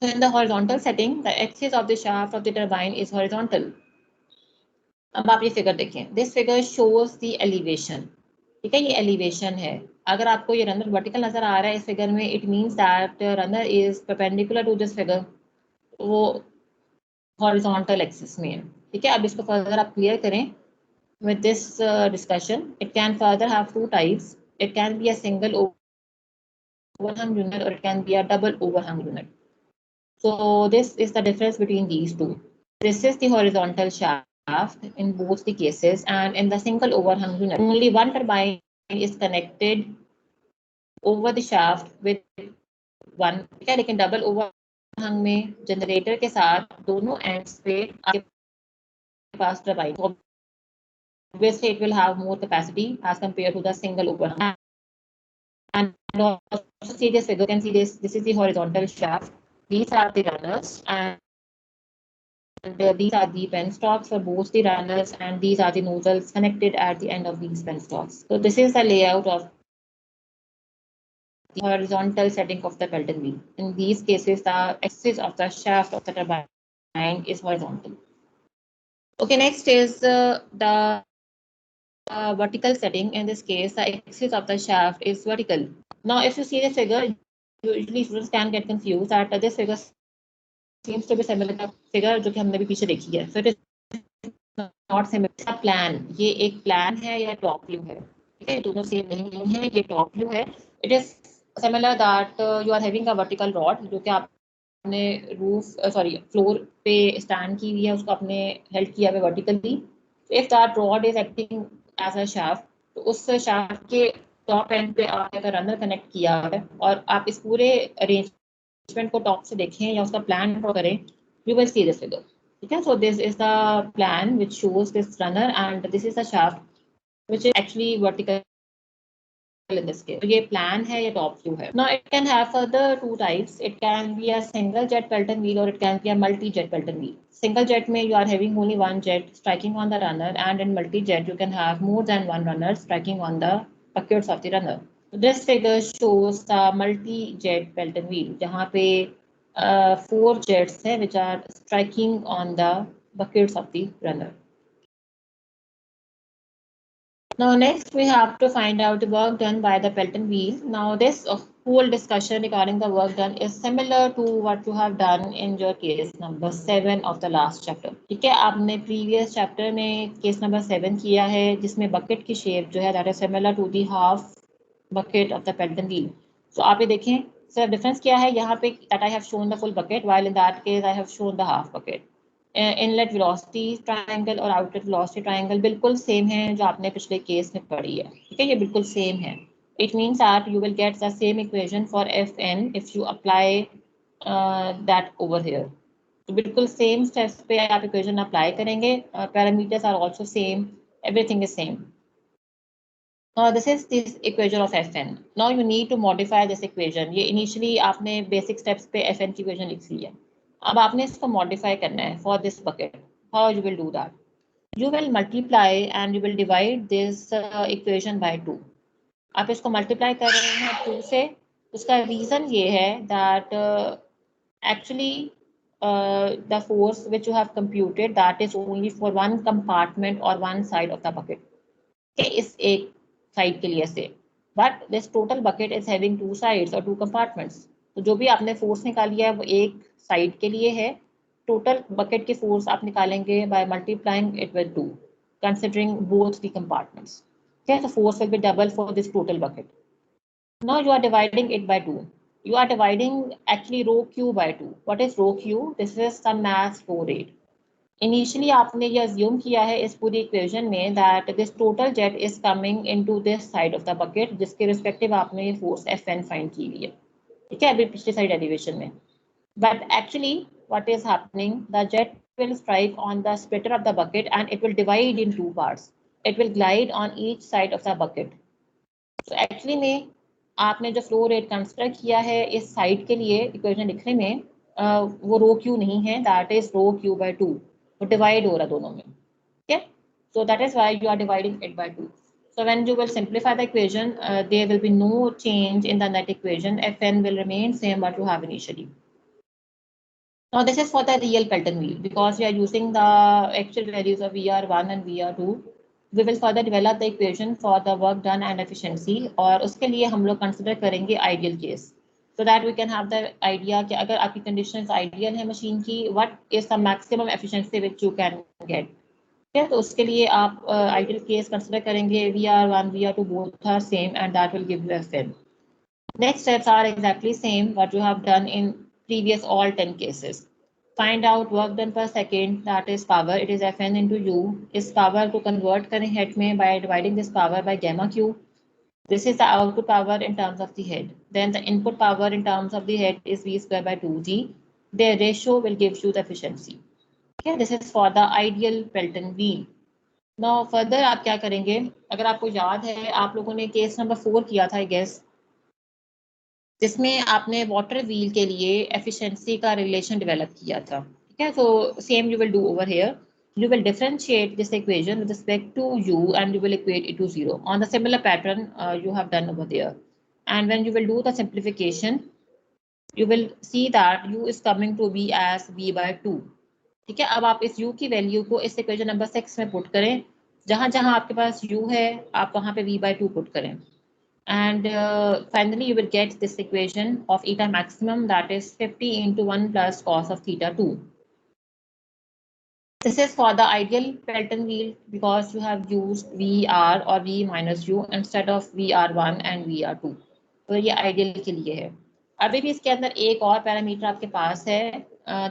[SPEAKER 1] So in the horizontal setting, the axis of the shaft of the turbine is horizontal. अब आप ये figure देखें. This figure shows the elevation. ठीक है, ये elevation है. अगर आपको ये रनर वर्टिकल नजर आ रहा है इस फिगर में, it means that runner is perpendicular to this figure. वो हॉरिजॉन्टल एक्सिस में है. ठीक है, अब इसको फर्दर आप क्लियर करें with this discussion. It can further have two types. It can be a single overhang unit or it can be a double overhang unit. So this is the difference between these two. This is the horizontal shaft in both the cases, and in the single overhang unit, only one turbine is connected over the shaft with one. ठीक है, लेकिन double ओवरहंग में generator के साथ दोनों ends पे आपके पास turbine. Obviously it will have more capacity as compared to the single overhang. And also see this figure, you can see this is the horizontal shaft. These are the runners and these are the penstocks for both the runners, and these are the nozzles connected at the end of these penstocks. So this is the layout of the horizontal setting of the Pelton wheel. In these cases, the axis of the shaft of the turbine is horizontal. Okay, next is the vertical setting. In this case, the axis of the shaft is vertical. Now, if you see the figure, usually students can get confused that this figure seems to be similar to the figure जो कि हमने भी पीछे देखी है. So it is not similar. इसका plan, ये एक plan है या top view है. ठीक है, दोनों सेम नहीं है. ये top view है. It is similar that you are having a vertical rod जो कि आपने फ्लोर पे स्टैंड की हुई है, उसको आपने हेल्ड किया है vertically. If that rod is acting as a shaft, तो उस शाफ्ट के टॉप एंड पे आपने अगर रनर कनेक्ट किया है और आप इस पूरे अरेंजमेंट को टॉप से देखें या उसका प्लान ड्रॉ करें, you will see this figure. ठीक है, सो this is the plan which shows this runner and this is the shaft which is actually vertical in this case. तो ये plan है, ये top view है. Now it can have further two types. It can be a single jet Pelton wheel or it can be a multi-jet Pelton wheel. Single jet में you are having only one jet striking on the runner, and in multi-jet you can have more than one runner striking on the buckets of the runner. So this figure shows the multi-jet Pelton wheel जहाँ पे 4 jets हैं which are striking on the buckets of the runner. Now next we have to find out the work done by the Pelton wheel. Now this whole discussion regarding the work done is similar to what you have done in your case number 7 of the last chapter. ठीक है, आपने previous chapter में case number 7 किया है जिसमें bucket की shape जो है that is similar to the half bucket of the Pelton wheel. So आप ये देखें सिर्फ difference क्या है यहाँ पे that I have shown the full bucket while in that case I have shown the half bucket. Inlet velocity triangle और outlet velocity triangle बिल्कुल सेम है जो आपने पिछले केस में पढ़ी है. ठीक है, ये बिल्कुल सेम है. It means that you will get the same equation for F N if you apply that over here. तो बिल्कुल सेम स्टेप्स पे आप इक्वेशन अप्लाई करेंगे. Parameters are also same, everything is same. This is this equation of Fn. Now you need to modify this equation. ये initially आपने basic steps पे Fn की equation लिख ली है. अब आपने इसको modify करना है for this bucket. How you will do that? You will multiply and you will divide this equation by 2. आप इसको multiply कर रहे हैं 2 से. उसका reason ये है that actually the force which you have computed that is only for one compartment or one side of the bucket. Okay, इस एक साइड के लिए से, but this total bucket is having 2 sides और 2 कंपार्टमेंट्स. तो जो भी आपने फोर्स निकाली है वो एक साइड के लिए है. टोटल बकेट की फोर्स आप निकालेंगे by multiplying it with 2 considering both the compartments. Okay, so force will be double for this total bucket. Now you are dividing it by 2. You are dividing actually rho q by 2. What is rho q? This is some mass flow rate. Initially आपने ये assume किया है इस पूरी equation में that this total jet is coming into this side of the bucket जिसके respective आपने ये फोर्स Fn फाइंड की हुई है. ठीक है, अभी पिछली साइड डेरिवेशन में. But actually what is happening, the jet will strike on the splitter of the bucket and it will divide in 2 parts. It will glide on each side of the bucket. तो actually में आपने जो flow rate consider किया है इस side के लिए equation लिखने में वो रो क्यू नहीं है, that is rho Q by 2. वो डिवाइड हो रहा दोनों में. ठीक है, so that is why you are dividing it by 2. So when you will simplify the equation, there will be no change in the net equation. Fn will remain same what you have initially. Now this is for the real Pelton wheel because we are using the actual values of VR1 and VR2. We will further develop the equation for the work done and efficiency. और उसके लिए हम लोग consider करेंगे ideal case. So that we can have the idea कि अगर आपकी conditions ideal है machine की, what is the maximum efficiency which you can get. Okay, तो उसके लिए आप ideal case consider करेंगे VR1, VR2 both are same and that will give you Fn. Next steps are exactly same what you have done in previous all 10 cases. Find out work done per second, that is power, it is Fn into U. इस power को convert करें head में by dividing this power by gamma Q. This is the output power in terms of the head. Then the input power in terms of the head is V square by 2G. Their ratio will give you the efficiency. Okay, this is for the ideal Pelton wheel. Now further आप क्या करेंगे, अगर आपको याद है आप लोगों ने केस नंबर 4 किया था I guess, जिसमें आपने वाटर व्हील के लिए एफिशिएंसी का रिलेशन डेवलप किया था. ठीक है, so same you will do over here. You will differentiate this equation with respect to u and you will equate it to 0 on the similar pattern you have done over there. And when you will do the simplification, you will see that u is coming to be as v by 2. ठीक है, अब आप इस u की value को इस equation number 6 में put करें. जहाँ जहाँ आपके पास u है आप वहाँ पे v/2 पुट करें, and finally you will get this equation of eta maximum, that is 50 into 1 plus cos of theta 2. This is for the ideal Pelton wheel because you have used VR or V minus U instead of VR1 and VR2. तो ये ideal के लिए है। अभी भी इसके अंदर एक और पैरामीटर आपके पास है,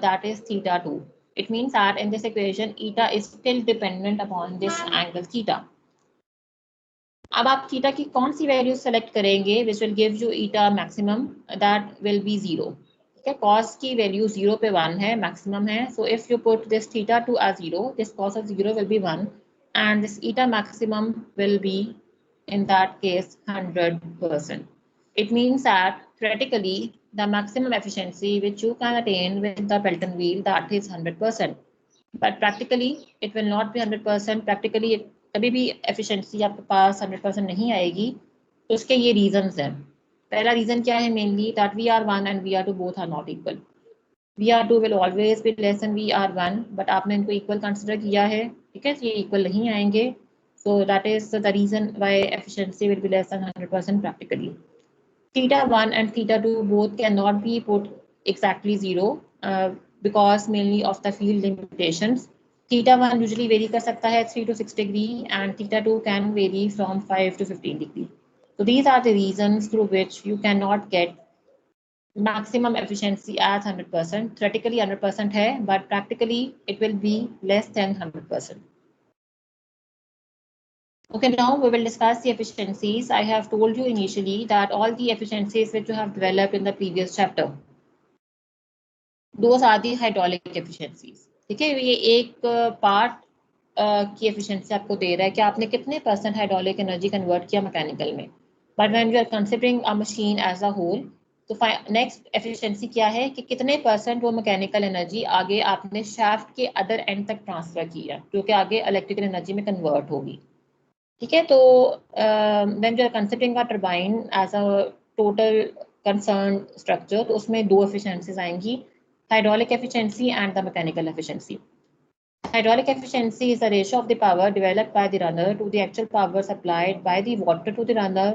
[SPEAKER 1] that is theta 2. It means that in this equation eta is still dependent upon this angle theta. अब आप थीटा की कौन सी वैल्यू सेलेक्ट करेंगे which will give you eta maximum, that will be 0। ठीक है, कॉस की वैल्यू 0 पे 1 है, मैक्सिमम है, so if you put this theta two as 0, this cos of 0 will be 1 and this eta maximum will be in that case 100%. It means that theoretically the maximum efficiency which you can attain with the Pelton wheel, that is 100%. But practically it will not be 100%. Practically कभी भी efficiency आपके पास 100% नहीं आएगी। तो उसके ये reasons हैं। पहला reason क्या है mainly, that VR1 and VR2 both are not equal. VR2 will always be less than VR1, but आपने इनको equal consider किया है, ठीक है, ये equal नहीं आएंगे, so that is the reason why efficiency will be less than 100% practically. Theta 1 and theta 2 both cannot be put exactly 0 because mainly of the field limitations. Theta 1 usually vary कर सकता है 3 to 6 degree and theta 2 can vary from 5 to 15 degree. So these are the reasons through which you cannot get maximum efficiency as 100%. Theoretically 100% है, but practically it will be less than 100%. Okay, now we will discuss the efficiencies. I have told you initially that all the efficiencies which you have developed in the previous chapter, those are the hydraulic efficiencies. ठीक है, ये एक part की efficiency आपको दे रहा है कि आपने कितने % हाइड्रोलिक एनर्जी कन्वर्ट किया मैकेनिकल में, but when you are considering a machine as a whole, तो नेक्स्ट एफिशिएंसी क्या है कि कितने % वो मैकेनिकल एनर्जी आगे आपने शाफ्ट के अदर एंड तक ट्रांसफर किया, जो कि आगे इलेक्ट्रिकल एनर्जी में कन्वर्ट होगी। ठीक है, तो when you are considering a turbine as a total concern structure, तो उसमें दो एफिशिएंसीज आएंगी, hydraulic efficiency and the mechanical efficiency. Hydraulic efficiency is the ratio of the power developed by the runner to the actual power supplied by the water to the runner,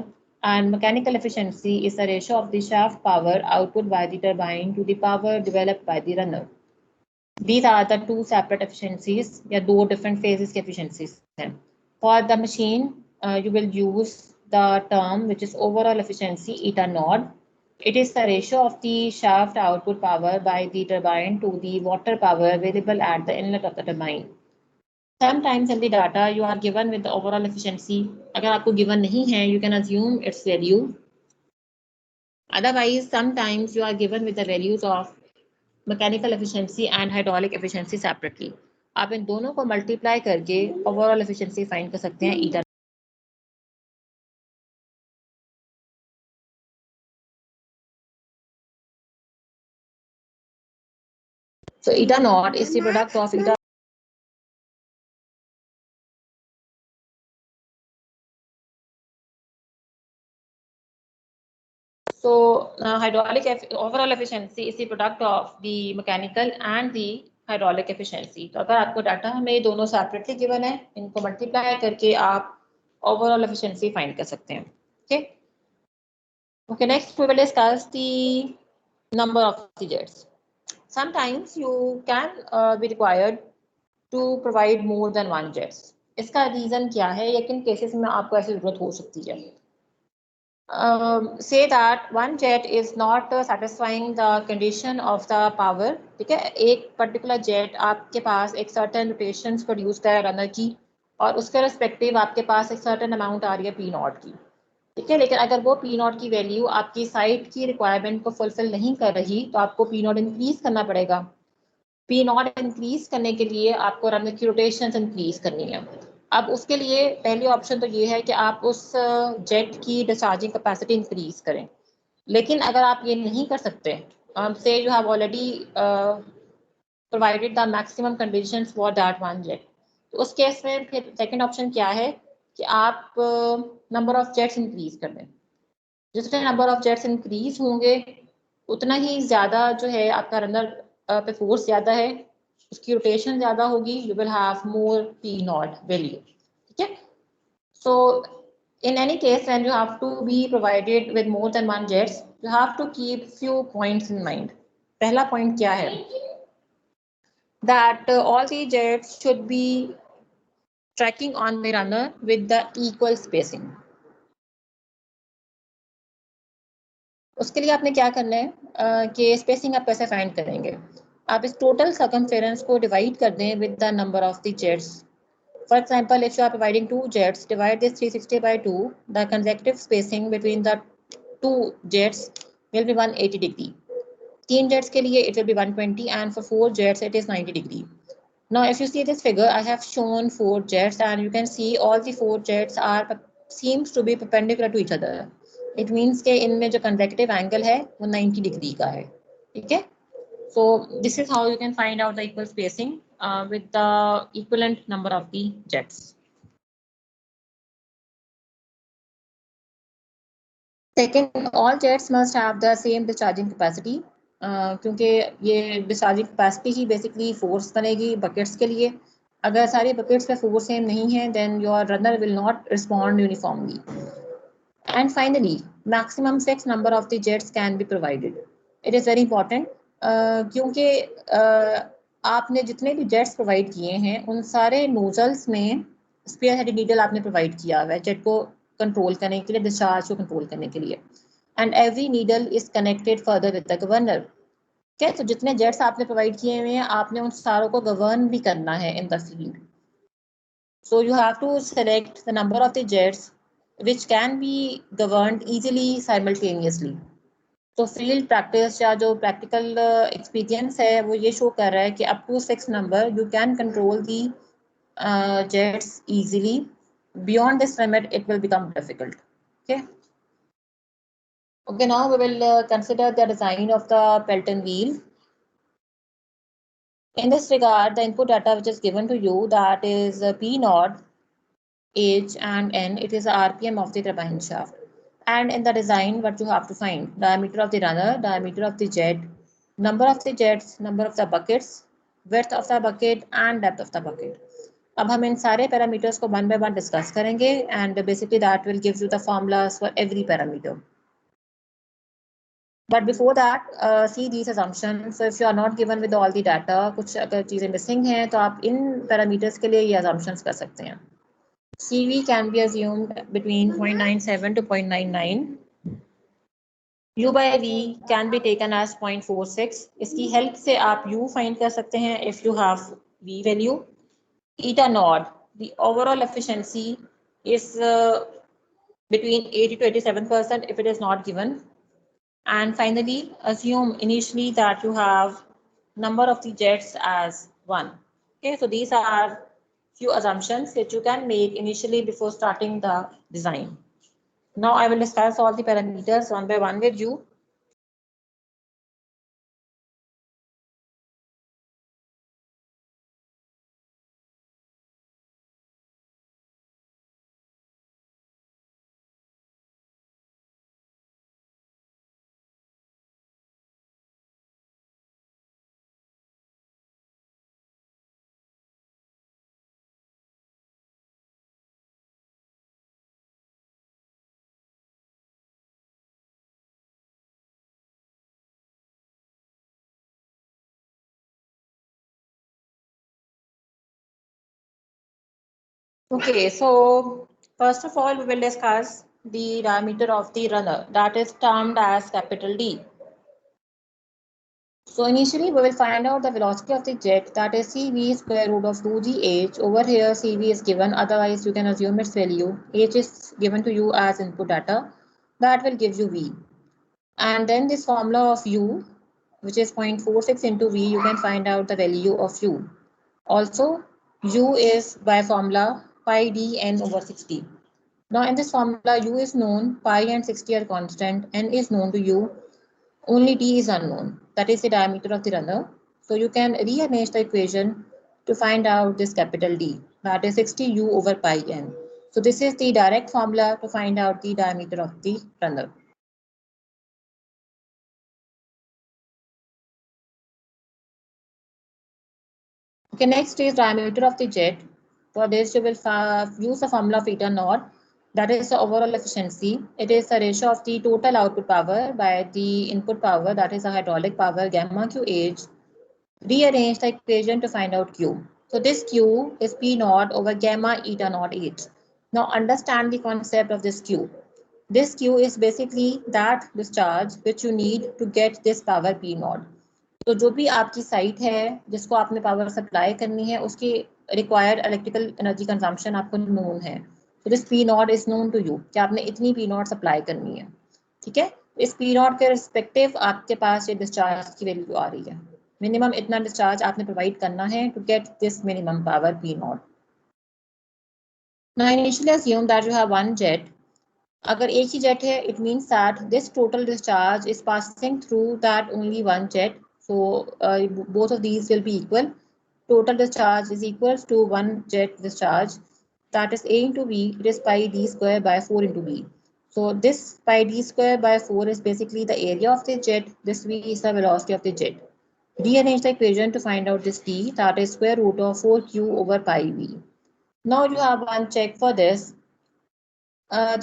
[SPEAKER 1] and mechanical efficiency is the ratio of the shaft power output by the turbine to the power developed by the runner. These are the two separate efficiencies, या दो different phases के efficiencies हैं. For the machine, you will use the term which is overall efficiency, eta naught. It is the ratio of the shaft output power by the turbine to the water power available at the inlet of the turbine. Sometimes in the data you are given with the overall efficiency. अगर आपको given नहीं है, you can assume its value. Otherwise, sometimes you are given with the values of mechanical efficiency and hydraulic efficiency separately. आप इन दोनों को multiply करके overall efficiency find कर सकते हैं eta. So eta naught is the product of eta. So hydraulic overall efficiency is the product of the mechanical and the hydraulic efficiency. तो अगर आपको डाटा हमें दोनों सेपरेटली गिवन है, इनको मल्टीप्लाई करके आप overall efficiency फाइंड कर सकते हैं। Okay. Okay. Next we will discuss the number of the jets. Sometimes you can be required to provide more than one jets. इसका रीजन क्या है या किन केसेस में आपको ऐसी जरूरत हो सकती है? Say that one jet is not satisfying the condition of the power. ठीक है, एक particular jet आपके पास एक certain rotations produce कर रनर की और उसके respective आपके पास एक certain amount आ रही है P नॉट की। ठीक है, लेकिन अगर वो P नॉट की वैल्यू आपकी साइट की रिक्वायरमेंट को फुलफिल नहीं कर रही तो आपको P नॉट इंक्रीज करना पड़ेगा। P नॉट इंक्रीज करने के लिए आपको रनर की रोटेशन इंक्रीज करनी है। अब उसके लिए पहली ऑप्शन तो ये है कि आप उस जेट की डिस्चार्जिंग कैपेसिटी इंक्रीज करें, लेकिन अगर आप ये नहीं कर सकते, से you have already provided the maximum conditions for that one jet, तो उस केस में फिर सेकंड ऑप्शन क्या है कि आप नंबर ऑफ जेट्स इंक्रीज कर दें। जितने नंबर ऑफ जेट्स इंक्रीज होंगे उतना ही ज़्यादा जो है आपका रनर पे फोर्स ज़्यादा है, उसकी रोटेशन ज़्यादा होगी, you will have more P not value. ठीक Okay. So in any case, when you have to be provided with more than one jets, you have to keep few points in mind. पहला point क्या है? That all the jets should be tracking on the runner with the equal spacing. उसके लिए आपने क्या करना है कि स्पेसिंग आप कैसे फाइंड करेंगे? आप इस टोटल सर्कमफेरेंस को डिवाइड कर दें with the number of the jets. For example, if you are providing 2 jets, divide this 360 by 2. The consecutive spacing between the 2 jets will be 180 degree. 3 jets के लिए it will be 120 and for 4 jets it is 90 degree. Now, if you see this figure, I have shown 4 jets and you can see all the 4 jets are seems to be perpendicular to each other. It means कि इनमें जो consecutive angle है वो 90 degree का है. ठीक है? So this is how you can find out the equal spacing with the equivalent number of the jets. Second, all jets must have the same discharging capacity. क्योंकि ये डिस्चार्जिंग कैपेसिटी ही basically force बनेगी buckets के लिए. अगर सारी buckets में force same नहीं है then your runner will not respond uniformly. And finally maximum 6 number of the jets can be provided. It is very important क्योंकि आपने जितने भी जेट्स प्रोवाइड किए हैं उन सारे नोजल्स में स्पेयर हेडेड नीडल आपने प्रोवाइड किया हुआ है जेट को कंट्रोल करने के लिए, डिस्चार्ज को कंट्रोल करने के लिए. And every needle is connected further with the governor. क्या तो जितने जेट्स आपने प्रोवाइड किए हुए हैं आपने उन सारों को गवर्न भी करना है in the field. So you have to select the number of the jets which can be governed easily simultaneously. तो फील्ड प्रैक्टिस या जो प्रैक्टिकल एक्सपीरियंस है वो ये शो कर रहा है कि up to 6 number you can control the jets easily. Beyond this limit it will become difficult. Okay. Okay, now we will consider the design of the Pelton wheel. In this regard, the input data which is given to you, that is P naught, H and N, it is the RPM of the turbine shaft. And in the design, what you have to find: diameter of the runner, diameter of the jet, number of the jets, number of the buckets, width of the bucket and depth of the bucket. अब हम इन सारे parameters को one by one discuss करेंगे and basically that will give you the formulas for every parameter. But before that, see these assumptions. So if you are not given with all the data, कुछ अगर चीज़ें missing हैं तो आप इन parameters के लिए ये assumptions कर सकते हैं. CV can be assumed between 0.97 to 0.99. U by V can be taken as 0.46. इसकी help से आप U find कर सकते हैं if you have V value. Eta naught, the overall efficiency is between 80 to 87% if it is not given. And finally, assume initially that you have number of the jets as 1. Okay, so these are few assumptions that you can make initially before starting the design. Now I will discuss all the parameters one by one with you. Okay, so first of all, we will discuss the diameter of the runner, that is termed as capital D. So initially we will find out the velocity of the jet, that is CV square root of 2gh. Over here CV is given, otherwise you can assume its value. H is given to you as input data, that will give you V. And then this formula of U, which is 0.46 into V, you can find out the value of U. Also, U is by formula pi d n over 60. Now in this formula, U is known, pi and 60 are constant, n is known to you, only d is unknown, that is the diameter of the runner. So you can rearrange the equation to find out this capital D, that is 60 U over pi n. So this is the direct formula to find out the diameter of the runner. Okay, next is diameter of the jet. For this, you will use the formula of eta naught. That is the overall efficiency. It is the ratio of the total output power by the input power, that is the hydraulic power, gamma QH. Rearrange the equation to find out Q. So this Q is P naught over gamma eta naught H. Now understand the concept of this Q. This Q is basically that discharge which you need to get this power P naught. तो जो भी आपकी site है जिसको आपने power supply करनी है उसकी रिक्वायर्ड इलेक्ट्रिकल एनर्जी कंजम्पशन आपको नोन है. तो this P naught is known to you कि आपने इतनी पी नॉट सप्लाई करनी है. ठीक है, इस पी नॉट के रिस्पेक्टिव आपके पास ये डिस्चार्ज की वैल्यू आ रही है. मिनिमम इतना डिस्चार्ज आपने प्रोवाइड करना है to get this minimum power P naught. Now initially assume that you have one jet. अगर एक ही जेट है it means that this total discharge is passing through that only one jet. So both of these will be equal. Total discharge is equal to one jet discharge. That is A into B. It is pi d square by 4 into B. So this pi d square by 4 is basically the area of the jet. This V is the velocity of the jet. Rearrange the equation to find out this D. That is square root of 4q over pi V. Now you have one check for this.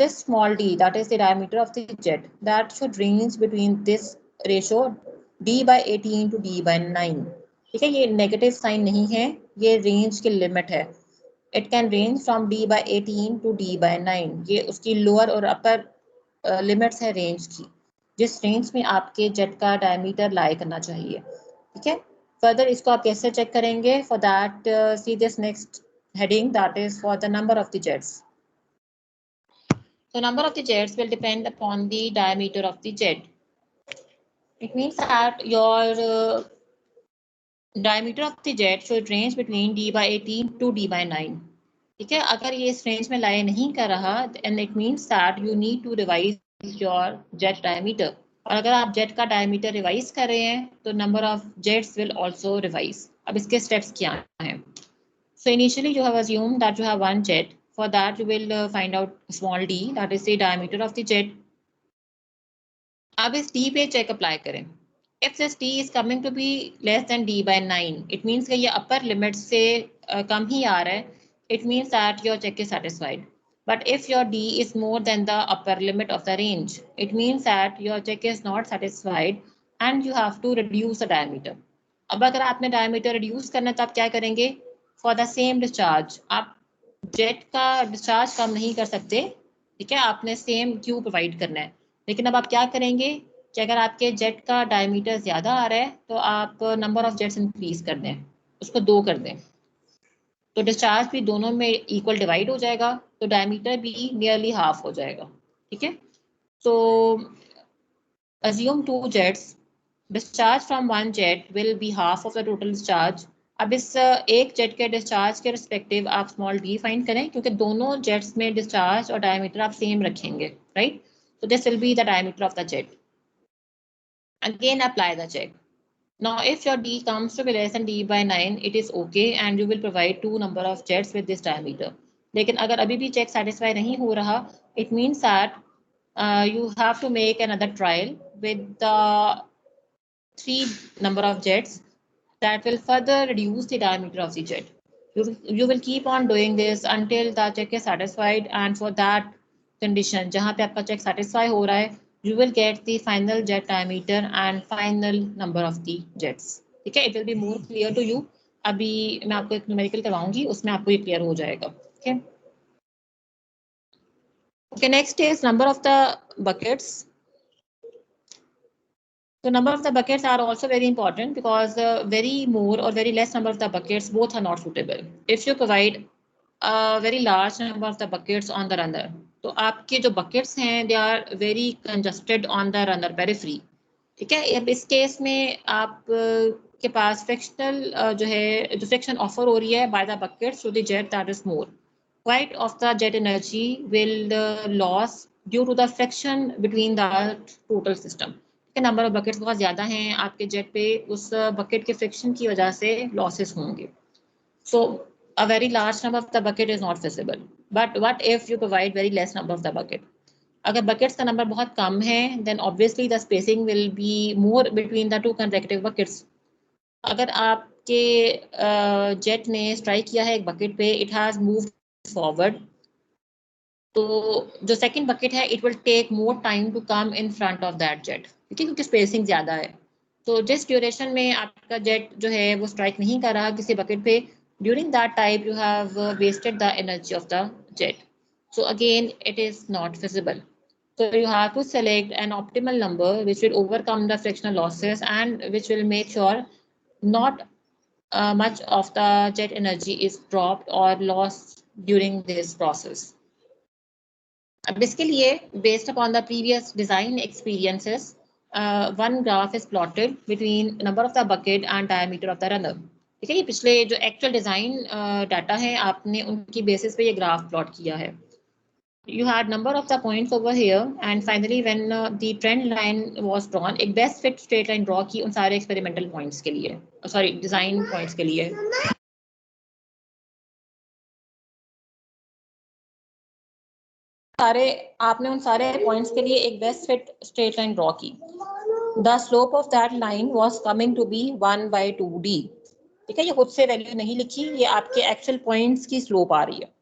[SPEAKER 1] This small d, that is the diameter of the jet, that should range between this ratio d by 18 to d by 9. ठीक है, ये negative sign नहीं है, ये range की limit है. It can range from d by 18 to d by 9. ये उसकी लोअर और अपर लिमिट्स है रेंज की, जिस रेंज में आपके जेट का डायमीटर लाई करना चाहिए. ठीक है, फर्दर इसको आप कैसे चेक करेंगे? For that see this next heading, that is for the number of the jets. The number of the jets will depend upon the diameter of the jet. It means that your diameter of the jet should range between d by 18 to d by 9. ठीक है, अगर ये इस range में लाई नहीं कर रहा and it means that you need to revise your jet diameter. और अगर आप जेट का डायमीटर रिवाइज कर रहे हैं तो number of jets will also revise. अब इसके स्टेप्स क्या हैं? So initially you have assumed that you have one jet. For that you will find out small d, that is the diameter of the jet. अब इस d पे check apply करें. If this d is coming to be less than d by 9, it means कि ये upper limit से कम ही आ रहा है. It means that your check is satisfied. But if your d is more than the upper limit of the range, it means that your check is not satisfied and you have to reduce the diameter. अब अगर आपने diameter reduce करना है तो आप क्या करेंगे? For the same discharge, आप जेट का डिस्चार्ज कम नहीं कर सकते. ठीक है, आपने सेम क्यू प्रोवाइड करना है. लेकिन अब आप क्या करेंगे कि अगर आपके जेट का डायमीटर ज़्यादा आ रहा है तो आप नंबर ऑफ जेट्स इंक्रीज कर दें, उसको 2 कर दें. तो डिस्चार्ज भी दोनों में इक्वल डिवाइड हो जाएगा, तो डायमीटर भी नियरली हाफ हो जाएगा. ठीक है, तो assume 2 jets. Discharge from one jet will be half of the total discharge. अब इस एक जेट के डिस्चार्ज के रिस्पेक्टिव आप स्मॉल डी फाइंड करें, क्योंकि दोनों जेट्स में डिस्चार्ज और डायमीटर आप सेम रखेंगे, right? So this will be the diameter of the jet. Again apply the check. Now if your d comes to be less than d by 9, it is okay and you will provide 2 number of jets with this diameter. लेकिन अगर अभी भी check satisfy नहीं हो रहा, it means that you have to make another trial with the 3 number of jets that will further reduce the diameter of the jet. You will keep on doing this until the check is satisfied, and for that condition जहाँ पे आपका check satisfy हो रहा है, you will get the final jet diameter and final number of the jets. ठीक है, it will be more clear to you. अभी मैं आपको एक न्यूमेरिकल करवाऊंगी, उसमें आपको ये क्लियर हो जाएगा. ठीक है. Okay, next is number of the buckets. The number of the buckets are also very important because very more or very less number of the buckets both are not suitable. If you provide a very large number of the buckets on the runner, तो आपके जो buckets हैं they are very congested on the runner periphery. ठीक है, अब इस case में आप के पास फ्रिक्शनल जो है जो फ्रिक्शन ऑफर हो रही है by the buckets to the jet, that is more. Quite of the jet energy will loss due to the friction between the total system. Number of buckets बहुत ज़्यादा हैं आपके जेट पे, उस बकेट के फ्रिक्शन की वजह से लॉसेस होंगे. So a very large number of the bucket is not feasible. But what if you provide very less number of the bucket? अगर बकेट्स का नंबर बहुत कम है then obviously the spacing will be more between the 2 consecutive buckets. अगर आप कि jet ने strike किया है एक बकेट पे, इट हैज़ मूव्ड फॉरवर्ड, तो जो सेकंड बकेट है it will take more time to come in front of that jet, ठीक है, क्योंकि स्पेसिंग ज़्यादा है। तो जिस ड्यूरेशन में आपका जेट जो है वो स्ट्राइक नहीं कर रहा किसी बकेट पे, during that time you have wasted the energy of the jet, so again it is not feasible. So you have to select an optimal number which will overcome the frictional losses and which will make sure not much of the jet energy is dropped or lost during this process. अब इसके लिए based upon the previous design experiences, one graph is plotted between number of the bucket and diameter of the runner. ठीक है, ये पिछले जो actual design data है आपने उनकी बेसिस पे ये ग्राफ प्लॉट किया है. You had number of the points over here and finally when the trend line was drawn, एक best fit straight line draw की उन सारे experimental points के लिए, sorry design points के लिए. सारे आपने उन सारे points के लिए एक best fit straight line draw की. The slope of that line was coming to be 1/2d. ठीक है, ये खुद से वैल्यू नहीं लिखी, ये आपके एक्चुअल पॉइंट्स की स्लोप आ रही है.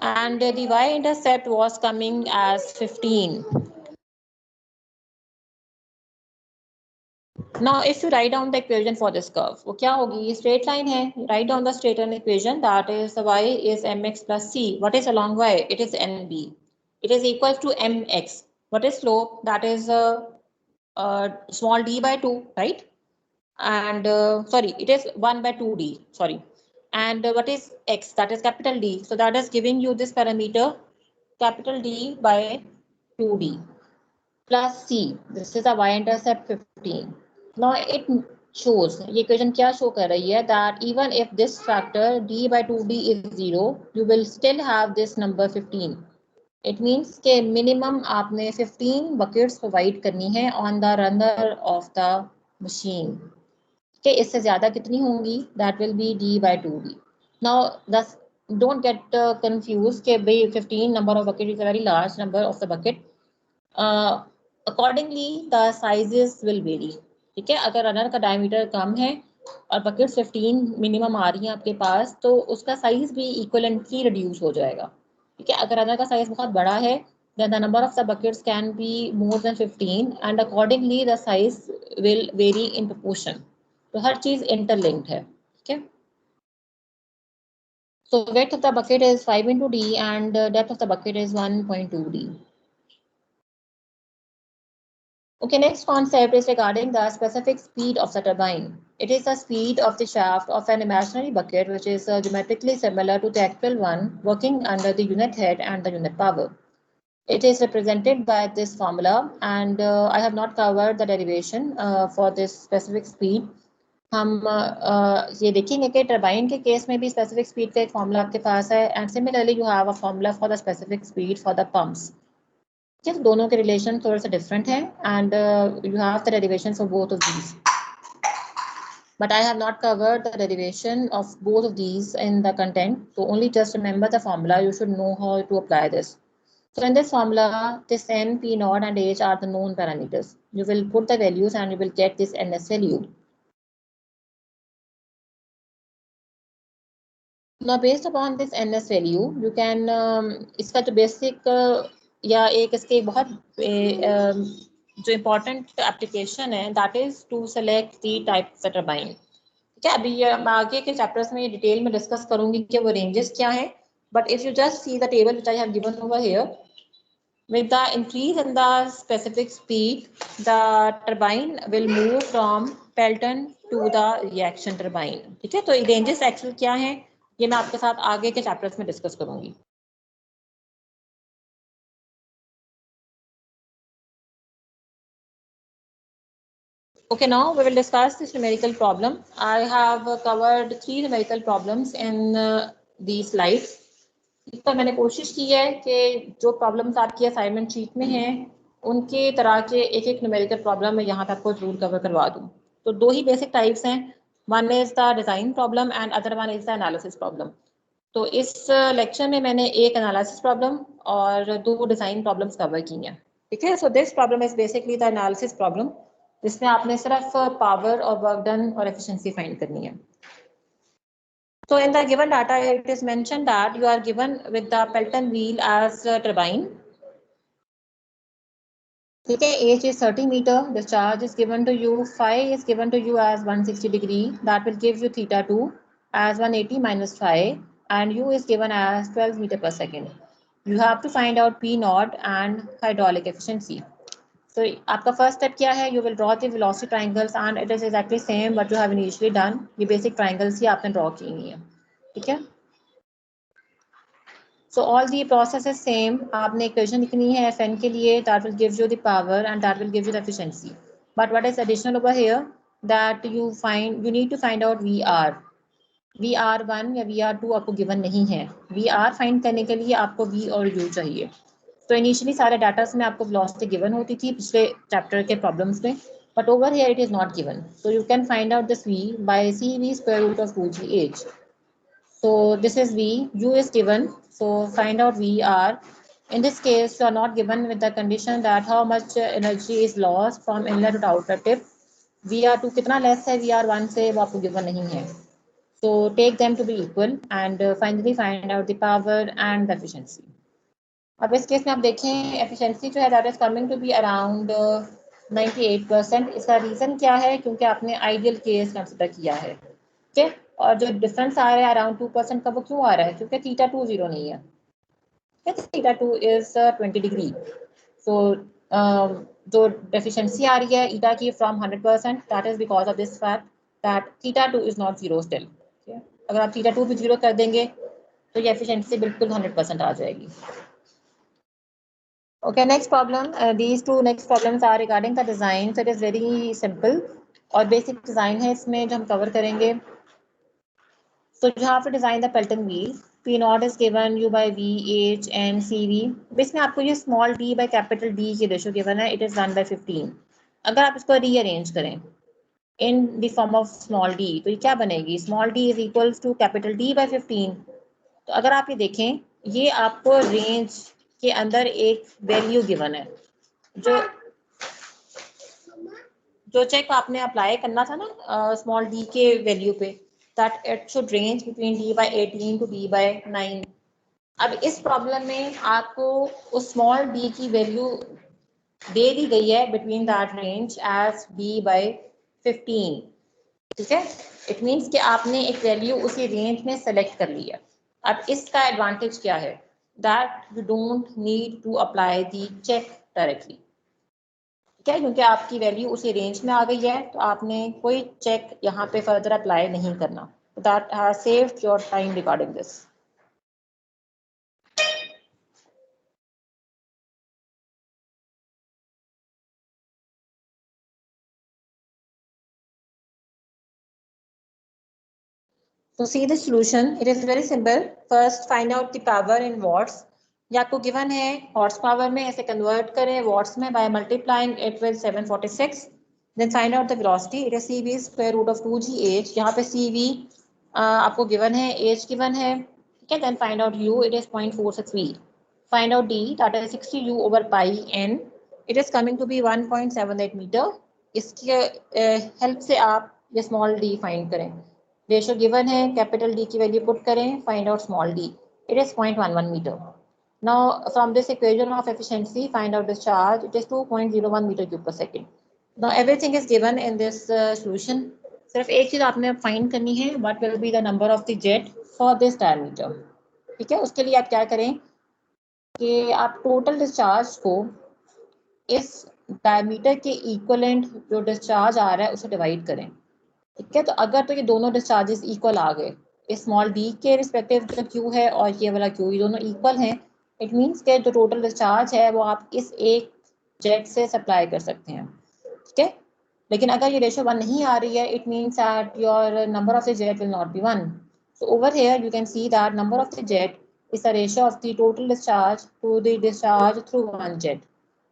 [SPEAKER 1] And the y-intercept was coming as 15. Now, if you write down the equation for this curve, वो क्या होगी? ये straight line है. Write down the straight line equation. That is y is mx plus c. What is along y? It is nb. It is equal to mx. What is slope? That is small d by 2, right? And sorry, it is 1/2d. Sorry. And what is x? That is capital D. So that is giving you this parameter, capital D by 2d plus c. This is a y-intercept 15. Now it shows, ये equation क्या show कर रही है, that even if this factor d by 2d is 0, you will still have this number 15. It means कि minimum आपने 15 buckets provide करनी है on the runner of the machine. कि इससे ज़्यादा कितनी होंगी? That will be d by 2d. Now thus don't get confused कि भाई 15 number of bucket is a very large number of the bucket. Accordingly the sizes will vary. ठीक है, अगर रनर का डायमीटर कम है और बकेट 15 मिनिमम आ रही है आपके पास, तो उसका साइज भी इक्वलेंटली रिड्यूस हो जाएगा. ठीक है, अगर रनर का साइज बहुत बड़ा है, then the number of the buckets can be more than 15 and accordingly the size will vary in proportion. तो हर चीज इंटरलिंक्ड है. ठीक है, so width of the bucket is 5 into d and depth of the bucket is 1.2d. Okay, next concept is regarding the specific speed of the turbine. It is the speed of the shaft of an imaginary bucket which is geometrically similar to the actual one working under the unit head and the unit power. It is represented by this formula and I have not covered the derivation for this specific speed. हम ये देखेंगे कि turbine के case में भी specific speed का एक formula आपके पास है and similarly you have a formula for the specific speed for the pumps. ठीक है, दोनों के रिलेशन थोड़े से डिफरेंट हैं and you have the derivation for both of these, but I have not covered the derivation of both of these in the content, so only just remember the formula. You should know how to apply this. So in this formula, this n, p naught and h are the known parameters. You will put the values and you will get this ns value. Now based upon this ns value, you can इसका जो basic या एक इसके बहुत जो important application है, that is to select the type of the turbine. ठीक है, अभी मैं आगे के चैप्टर्स में डिटेल में डिस्कस करूंगी कि वो रेंजेस क्या है, but if you just see the table which I have given over here, with the increase in the specific speed, the turbine will move from Pelton to the reaction turbine. ठीक है, तो ranges actual क्या है ये मैं आपके साथ आगे के चैप्टर्स में डिस्कस करूंगी. Okay, now we will discuss this numerical problem. I have covered 3 numerical problems in these slides. इस पर मैंने कोशिश की है कि जो प्रॉब्लम्स आपकी असाइनमेंट शीट में हैं उनके तरह के एक एक न्यूमेरिकल प्रॉब्लम मैं यहाँ पे आपको जरूर कवर करवा दूँ. तो 2 ही बेसिक टाइप्स हैं, one is the design problem and other one is the analysis problem. तो इस लेक्चर में मैंने एक एनालिसिस प्रॉब्लम और 2 डिज़ाइन प्रॉब्लम्स कवर की हैं. ठीक है, so this problem is basically the analysis problem. जिसमें आपने सिर्फ पावर और वर्क डन और एफिशिएंसी फाइंड करनी है. So in the given data, it is mentioned that you are given with the Pelton wheel as a turbine. Okay, H is 30 meter. The charge is given to you. Phi is given to you as 160 degree. That will give you theta 2 as 180 minus phi, and U is given as 12 meter per second. You have to find out P naught and hydraulic efficiency. So आपका first step क्या है? You will draw the velocity triangles and it is exactly same what you have initially done. ये basic triangles ही आपने draw की हुई है. ठीक है? So all the process is same. आपने equation लिखनी है Fn के लिए, that will give you the power and that will give you the efficiency. But what is additional over here? That you need to find out VR. VR1 या VR2 आपको given नहीं है. VR find करने के लिए आपको V और U चाहिए. तो इनिशियली सारे डाटा में आपको velocity given होती थी पिछले चैप्टर के प्रॉब्लम्स में, but over here it is not given. So you can find out this V by CV square root of 2gh. So this is V, U is given, so find out VR. In this case, you are not given with the condition that how much energy is lost from inlet to outer tip. VR2 कितना less है VR1 से वो आपको given नहीं है. So take them to be equal and finally find out the power and the efficiency. अब इस case में आप देखें efficiency जो है that is coming to be around 98%. इसका रीज़न क्या है? क्योंकि आपने ideal case consider किया है. ठीक है, और जो डिफरेंस आ रहा है अराउंड 2% का वो क्यों आ रहा है? क्योंकि थीटा 2 0 नहीं है. Theta 2 is 20 degree. सो जो डेफिशिएंसी आ रही है ईटा की from 100%, that is because of this fact that theta 2 is not zero still. अगर आप थीटा 2 भी जीरो कर देंगे तो ये एफिशिएंसी बिल्कुल 100% आ जाएगी. Okay, next problem. These two next problems are regarding the design. So it is very simple और basic design है इसमें जो हम cover करेंगे. So you have to design the Pelton wheel. P naught is given you by V, H, and CV. इसमें आपको ये small d by capital D की रेशो given है. It is 1/15. अगर आप इसको rearrange करें in the form of small d, तो ये क्या बनेगी? Small d is equals to capital D by 15. तो अगर आप ये देखें, ये आपको रेंज के अंदर एक वैल्यू गिवन है. जो चेक आपने अप्लाई करना था ना स्मॉल d के वैल्यू पे, that it should range between d by 18 to d by 9. अब इस प्रॉब्लम में आपको उस स्मॉल d की वैल्यू दे दी गई है between that range as b by 15. ठीक है, इट मीन्स कि आपने एक वैल्यू उसी रेंज में सेलेक्ट कर ली है. अब इसका एडवांटेज क्या है? That you don't need to apply the check directly. ठीक है, क्योंकि आपकी वैल्यू उसी रेंज में आ गई है तो आपने कोई चेक यहाँ पे फर्दर अप्लाई नहीं करना. That has saved your time regarding this. So see the solution. It is very simple. First find out the power in watts. ये आपको गिवन है हॉर्स पावर में, ऐसे कन्वर्ट करें वॉट्स में by multiplying it with 746. Then find out the velocity. It is CV square root of 2gh. यहाँ पे CV आपको गिवन है, h गिवन है. ठीक है, then find out u. It is 0.46v. Find out d, that is 60u over pi n. It is coming to be 1.78 meter. इसके help से आप ये स्मॉल d फाइंड करें. रेशो गिवन है, कैपिटल डी की वैल्यू पुट करें, find out small D. It is 0.11 meter. Now from this equation of efficiency find out discharge. It is 2.01 meter cube per second. Now everything is given in this solution. सिर्फ एक चीज आपने find करनी है, what will be the number of the jet for this diameter. ठीक है, उसके लिए आप क्या करें कि आप टोटल डिस्चार्ज को इस डायमीटर के इक्वलेंट जो डिस्चार्ज आ रहा है उसे डिवाइड करें. ठीक है, तो अगर तो ये दोनों डिस्चार्जेस इक्वल आ गए, इस स्मॉल डी के रिस्पेक्टिव जो क्यू है और ये वाला क्यू, ये दोनों इक्वल हैं, इट मीन्स के जो टोटल डिस्चार्ज है वो आप इस एक जेट से सप्लाई कर सकते हैं. ठीक है, लेकिन अगर ये रेशो 1 नहीं आ रही है, it means that your number of the jet will not be 1. So over here you can see that number of the jet is the ratio of the total discharge to the discharge through one jet.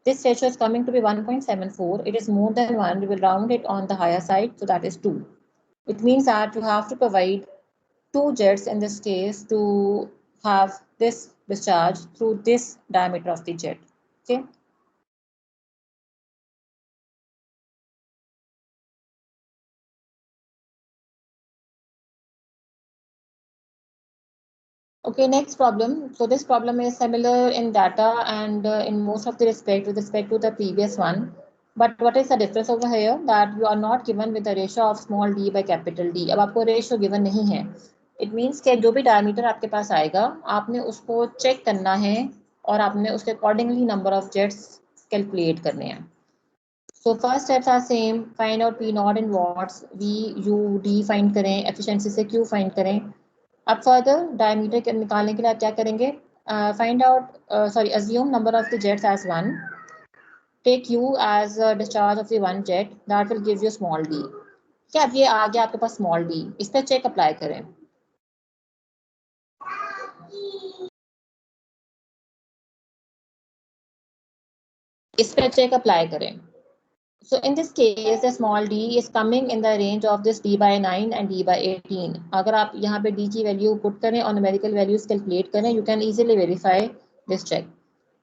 [SPEAKER 1] This ratio is coming to be 1.74. It is more than 1. We will round it on the higher side, so that is 2. It means that you have to provide 2 jets in this case to have this discharge through this diameter of the jet. Okay. Okay, next problem. So this problem is similar in data and in most of the respect with respect to the previous one. But what is the difference over here? That you are not given with the ratio of small d by capital D. अब आपको ratio given नहीं है. It means कि जो भी diameter आपके पास आएगा, आपने उसको check करना है और आपने उसके accordingly number of jets calculate करने हैं. So first steps are same. Find out P naught in watts, V, U, D find करें, efficiency से Q find करें. अब फर्दर डायमीटर निकालने के लिए आप क्या करेंगे? Find out assume number of the jets as 1, take Q as discharge of the one jet, that will give you small d. क्या अब ये आ गया आपके पास स्मॉल डी, इस पर चेक अप्लाई करें. इस पर चेक अप्लाई करें. So in this case, the small d is coming in the range of this d by 9 and d by 18. अगर आप यहाँ पे d की वैल्यू पुट करें और numerical values calculate करें, you can easily verify this check.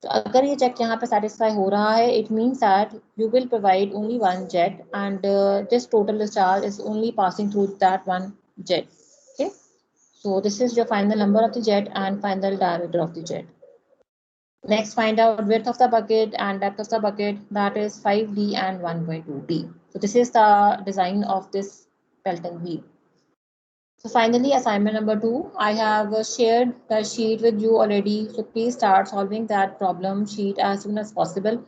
[SPEAKER 1] तो अगर ये check यहाँ पे satisfy हो रहा है, it means that you will provide only one jet and this total discharge is only passing through that one jet. Okay, so this is your final number of the jet and final diameter of the jet. Next, find out width of the bucket and depth of the bucket, that is 5D and 1.2D. So this is the design of this Pelton wheel. So finally, assignment number 2, I have shared the sheet with you already. So please start solving that problem sheet as soon as possible.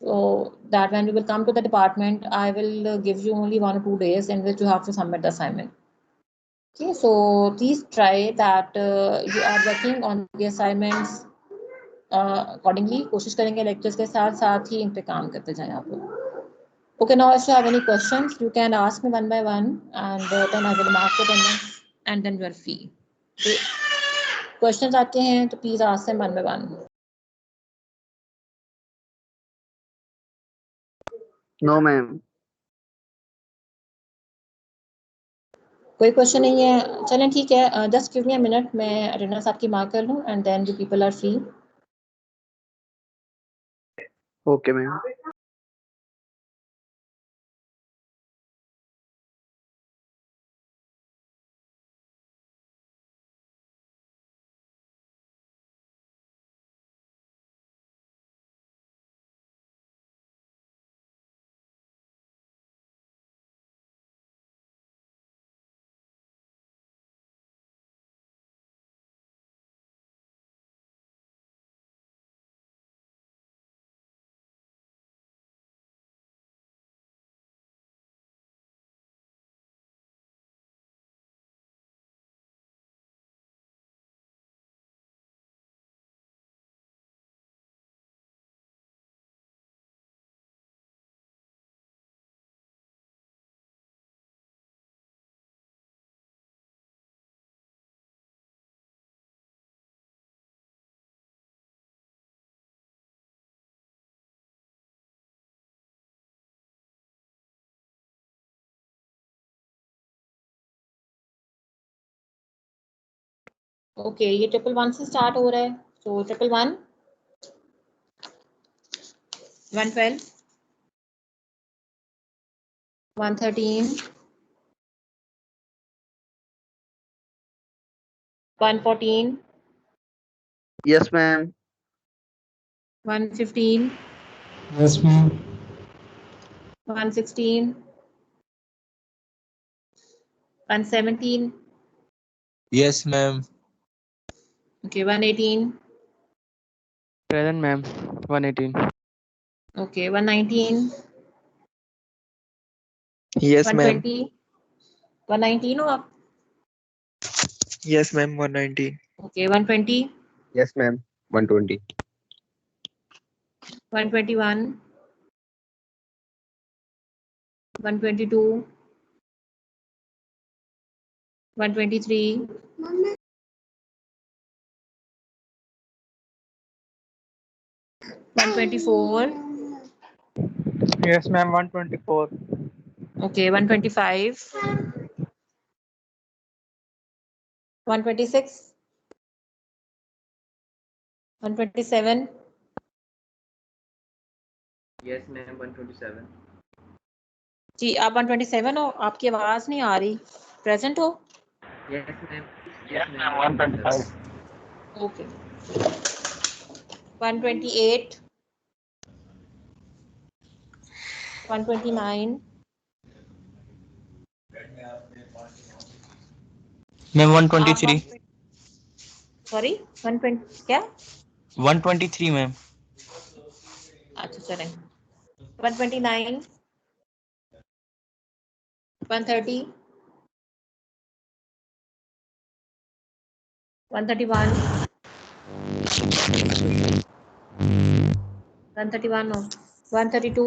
[SPEAKER 1] So that when we will come to the department, I will give you only 1 or 2 days in which you have to submit the assignment. Okay, so please try that you are working on the assignments accordingly. कोशिश करेंगे lectures के साथ साथ ही इन पे काम करते जाएं आप लोग. Okay, now if you have any questions, you can ask me one by one, and then I will mark it and then you are free. Okay. Questions आते हैं तो please ask them one by one.
[SPEAKER 2] No, ma'am.
[SPEAKER 1] कोई question नहीं है? चलें ठीक है, just give me a minute, मैं अटेंडेंस आपकी मार्क कर लूँ and then the people are free.
[SPEAKER 2] Okay, ma'am.
[SPEAKER 1] Okay, ये 111 से स्टार्ट हो रहा है. सो 111, 112, 113, 114,
[SPEAKER 2] Yes, ma'am.
[SPEAKER 1] 115,
[SPEAKER 3] Yes, ma'am.
[SPEAKER 1] 116, 117.
[SPEAKER 3] Yes, ma'am.
[SPEAKER 1] Okay, 118.
[SPEAKER 4] Present, ma'am. 118.
[SPEAKER 1] Okay, 119,
[SPEAKER 5] Yes, ma'am.
[SPEAKER 1] 120, 119 हो आप?
[SPEAKER 5] Yes, ma'am. 190.
[SPEAKER 1] Okay, 120,
[SPEAKER 2] Yes, ma'am. 120.
[SPEAKER 1] 121, 122, 123, 124.
[SPEAKER 4] Yes, ma'am. 124.
[SPEAKER 1] Okay, 125, 126, 127.
[SPEAKER 2] Yes, ma'am. 127.
[SPEAKER 1] जी, आप 127 हो? आपकी आवाज नहीं आ रही. प्रेजेंट हो?
[SPEAKER 2] Yes, ma'am.
[SPEAKER 4] Yes, ma'am. 125.
[SPEAKER 1] Okay. 128. 129.
[SPEAKER 3] Ma'am
[SPEAKER 1] आप
[SPEAKER 3] 123.
[SPEAKER 1] सॉरी 120 क्या?
[SPEAKER 3] 123 मैम.
[SPEAKER 1] अच्छा चलें. 129. 130. 131. 131 no. 132.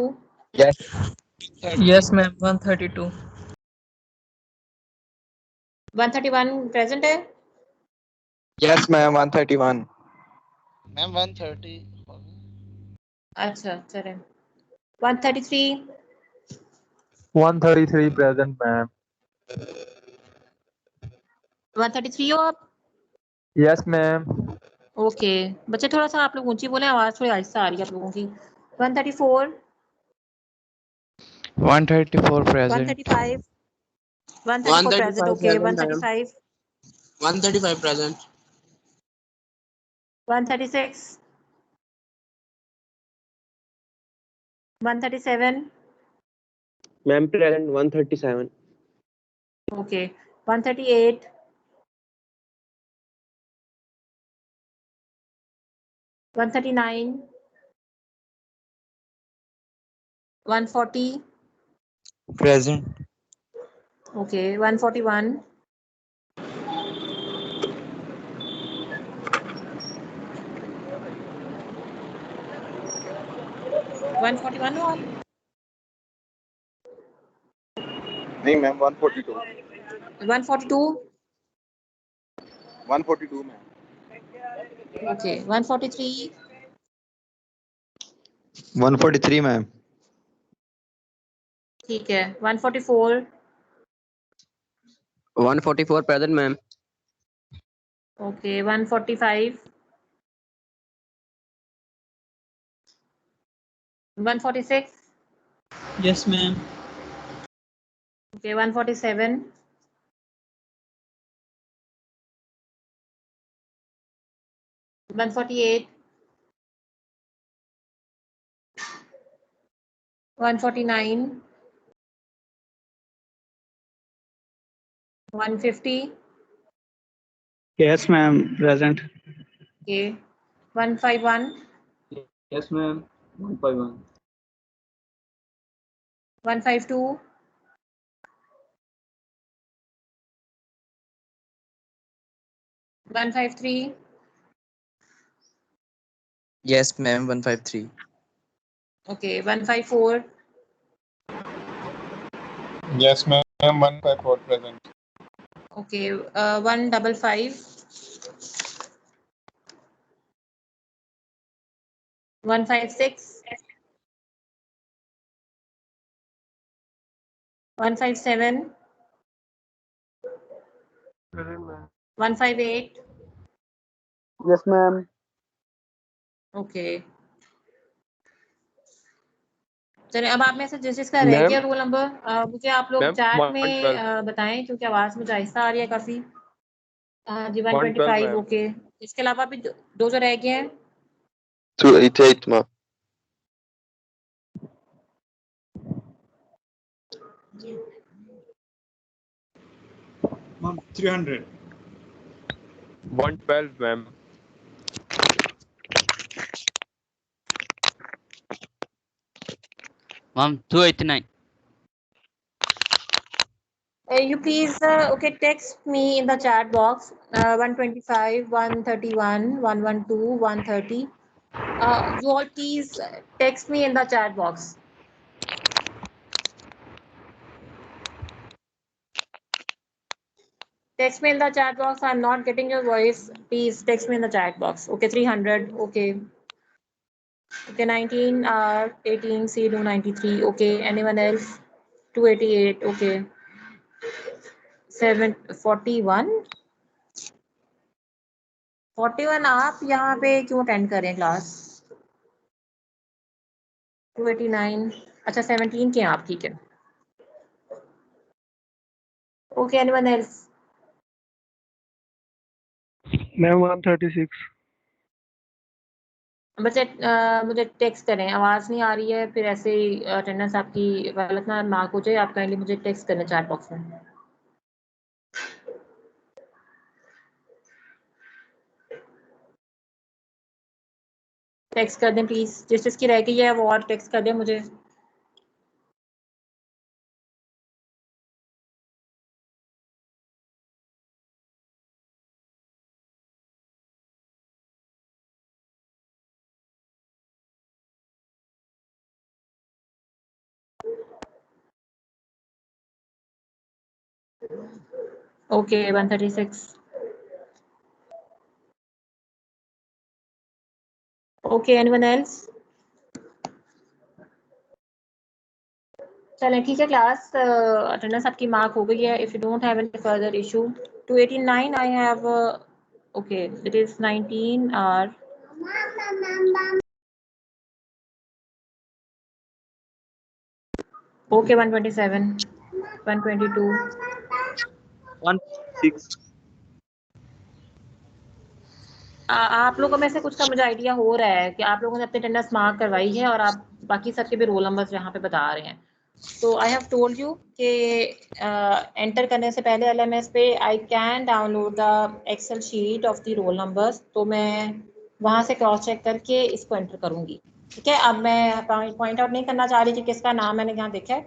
[SPEAKER 2] Yes.
[SPEAKER 6] Yes, ma'am. 132.
[SPEAKER 1] 131 present है.
[SPEAKER 5] Yes, ma'am. 131.
[SPEAKER 7] Ma'am, 130.
[SPEAKER 1] अच्छा चलें. 133.
[SPEAKER 4] 133 present, ma'am.
[SPEAKER 1] 133 हो आप?
[SPEAKER 4] Yes, ma'am.
[SPEAKER 1] ओके. बच्चे थोड़ा सा आप लोग ऊंची बोले, आवाज थोड़ी आहिस्ता आ रही है आप लोगों की. 134.
[SPEAKER 4] 134 present.
[SPEAKER 1] 135. 134 present. Okay. 135.
[SPEAKER 7] 135 present.
[SPEAKER 1] 136. 137.
[SPEAKER 2] Ma'am, present 137.
[SPEAKER 1] Okay. 138. 139. 140.
[SPEAKER 3] Present.
[SPEAKER 1] Okay. 141. 141 हो आप?
[SPEAKER 7] नहीं मैम 142.
[SPEAKER 1] 142.
[SPEAKER 7] 142 मैम.
[SPEAKER 1] Okay. 143.
[SPEAKER 2] 143, ma'am.
[SPEAKER 1] ठीक है. 144.
[SPEAKER 2] 144 present, ma'am.
[SPEAKER 1] Okay. 145. 146.
[SPEAKER 6] Yes, ma'am.
[SPEAKER 1] Okay. 147. 148. 149. 150.
[SPEAKER 8] Yes, ma'am. Present.
[SPEAKER 1] Okay. 151.
[SPEAKER 8] Yes, ma'am. 151.
[SPEAKER 1] 152. 153.
[SPEAKER 2] Yes, ma'am. 153.
[SPEAKER 1] Okay. 154.
[SPEAKER 7] Yes ma'am, 154 present.
[SPEAKER 1] Okay. 155. 156. 157. 158.
[SPEAKER 5] Yes, ma'am.
[SPEAKER 1] Okay. चलिए अब आप में से जिस जिसका रह गया रोल नंबर मुझे आप लोग चैट में बताएं, क्योंकि आवाज मुझे आहिस्ता आ रही है काफी. जी 125. ओके. इसके अलावा भी दो जो रह गए हैं.
[SPEAKER 5] 288, ma'am.
[SPEAKER 8] Ma'am, 300.
[SPEAKER 9] 112, ma'am.
[SPEAKER 10] Ma'am, 289.
[SPEAKER 1] You please okay, text me in the chat box 125, 131, 112, 130. You all please text me in the chat box. Text me in the chat box. I'm not getting your voice. Please text me in the chat box. Okay. 300. Okay. Okay. 19 R 18 C 293. Okay. Anyone else? 288. Okay. 741. 41 आप यहाँ पे क्यों attend करें class? 289. अच्छा 17 के हैं आप. ठीक है. Okay. Anyone else?
[SPEAKER 5] मैम 136।
[SPEAKER 1] बच्चे मुझे टेक्स्ट करें, आवाज़ नहीं आ रही है, फिर ऐसे ही अटेंडेंस आपकी गलत ना मार्क हो जाए। आप काइंडली मुझे टेक्स्ट करें चैट बॉक्स में। टेक्स्ट कर दें प्लीज़, जिस जिसकी रह गई है वो और टेक्स्ट कर दें मुझे। ओके 136। Okay anyone else? चलें ठीक है क्लास, अटेंडेंस आपकी मार्क हो गई है। If you don't have any further issue 289 I have okay it is 19 are okay 127 122
[SPEAKER 2] 146।
[SPEAKER 1] आप लोगों में से कुछ का मुझे आइडिया हो रहा है कि आप लोगों ने अपनी अटेंडेंस मार्क करवाई है और आप बाकी सबके भी रोल नंबर्स यहाँ पे बता रहे हैं। तो आई हैव टोल्ड यू कि एंटर करने से पहले LMS पे I can download the excel sheet of the roll numbers. तो मैं वहाँ से क्रॉस चेक करके इसको एंटर करूँगी। ठीक है, अब मैं पॉइंट आउट नहीं करना चाह रही कि किसका नाम मैंने यहाँ देखा है,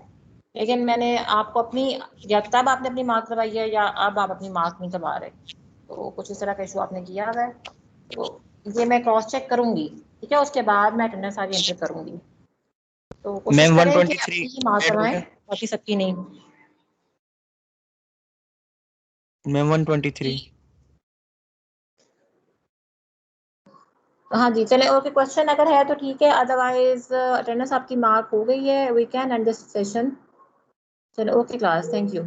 [SPEAKER 1] लेकिन मैंने आपको अपनी, या तब आपने अपनी मार्क करवाई है या अब आप अपनी मार्क नहीं करवा रहे, तो कुछ इस तरह का इशू आपने किया हुआ है। तो ये मैं क्रॉस चेक करूँगी, ठीक है, उसके बाद मैं अटेंडेंस सारी एंटर करूँगी। तो कोशिश
[SPEAKER 3] मैम
[SPEAKER 1] करें कि
[SPEAKER 3] 123
[SPEAKER 1] अपनी ही मार्क
[SPEAKER 3] ऐड हो
[SPEAKER 1] करवाएं,
[SPEAKER 3] गया।
[SPEAKER 1] बाकी सबकी नहीं।
[SPEAKER 3] मैम 123।
[SPEAKER 1] हाँ जी चले, ओके क्वेश्चन अगर है तो ठीक है, अदरवाइज अटेंडेंस आपकी मार्क हो गई है। We can end this session. चलो ओके क्लास, थैंक यू।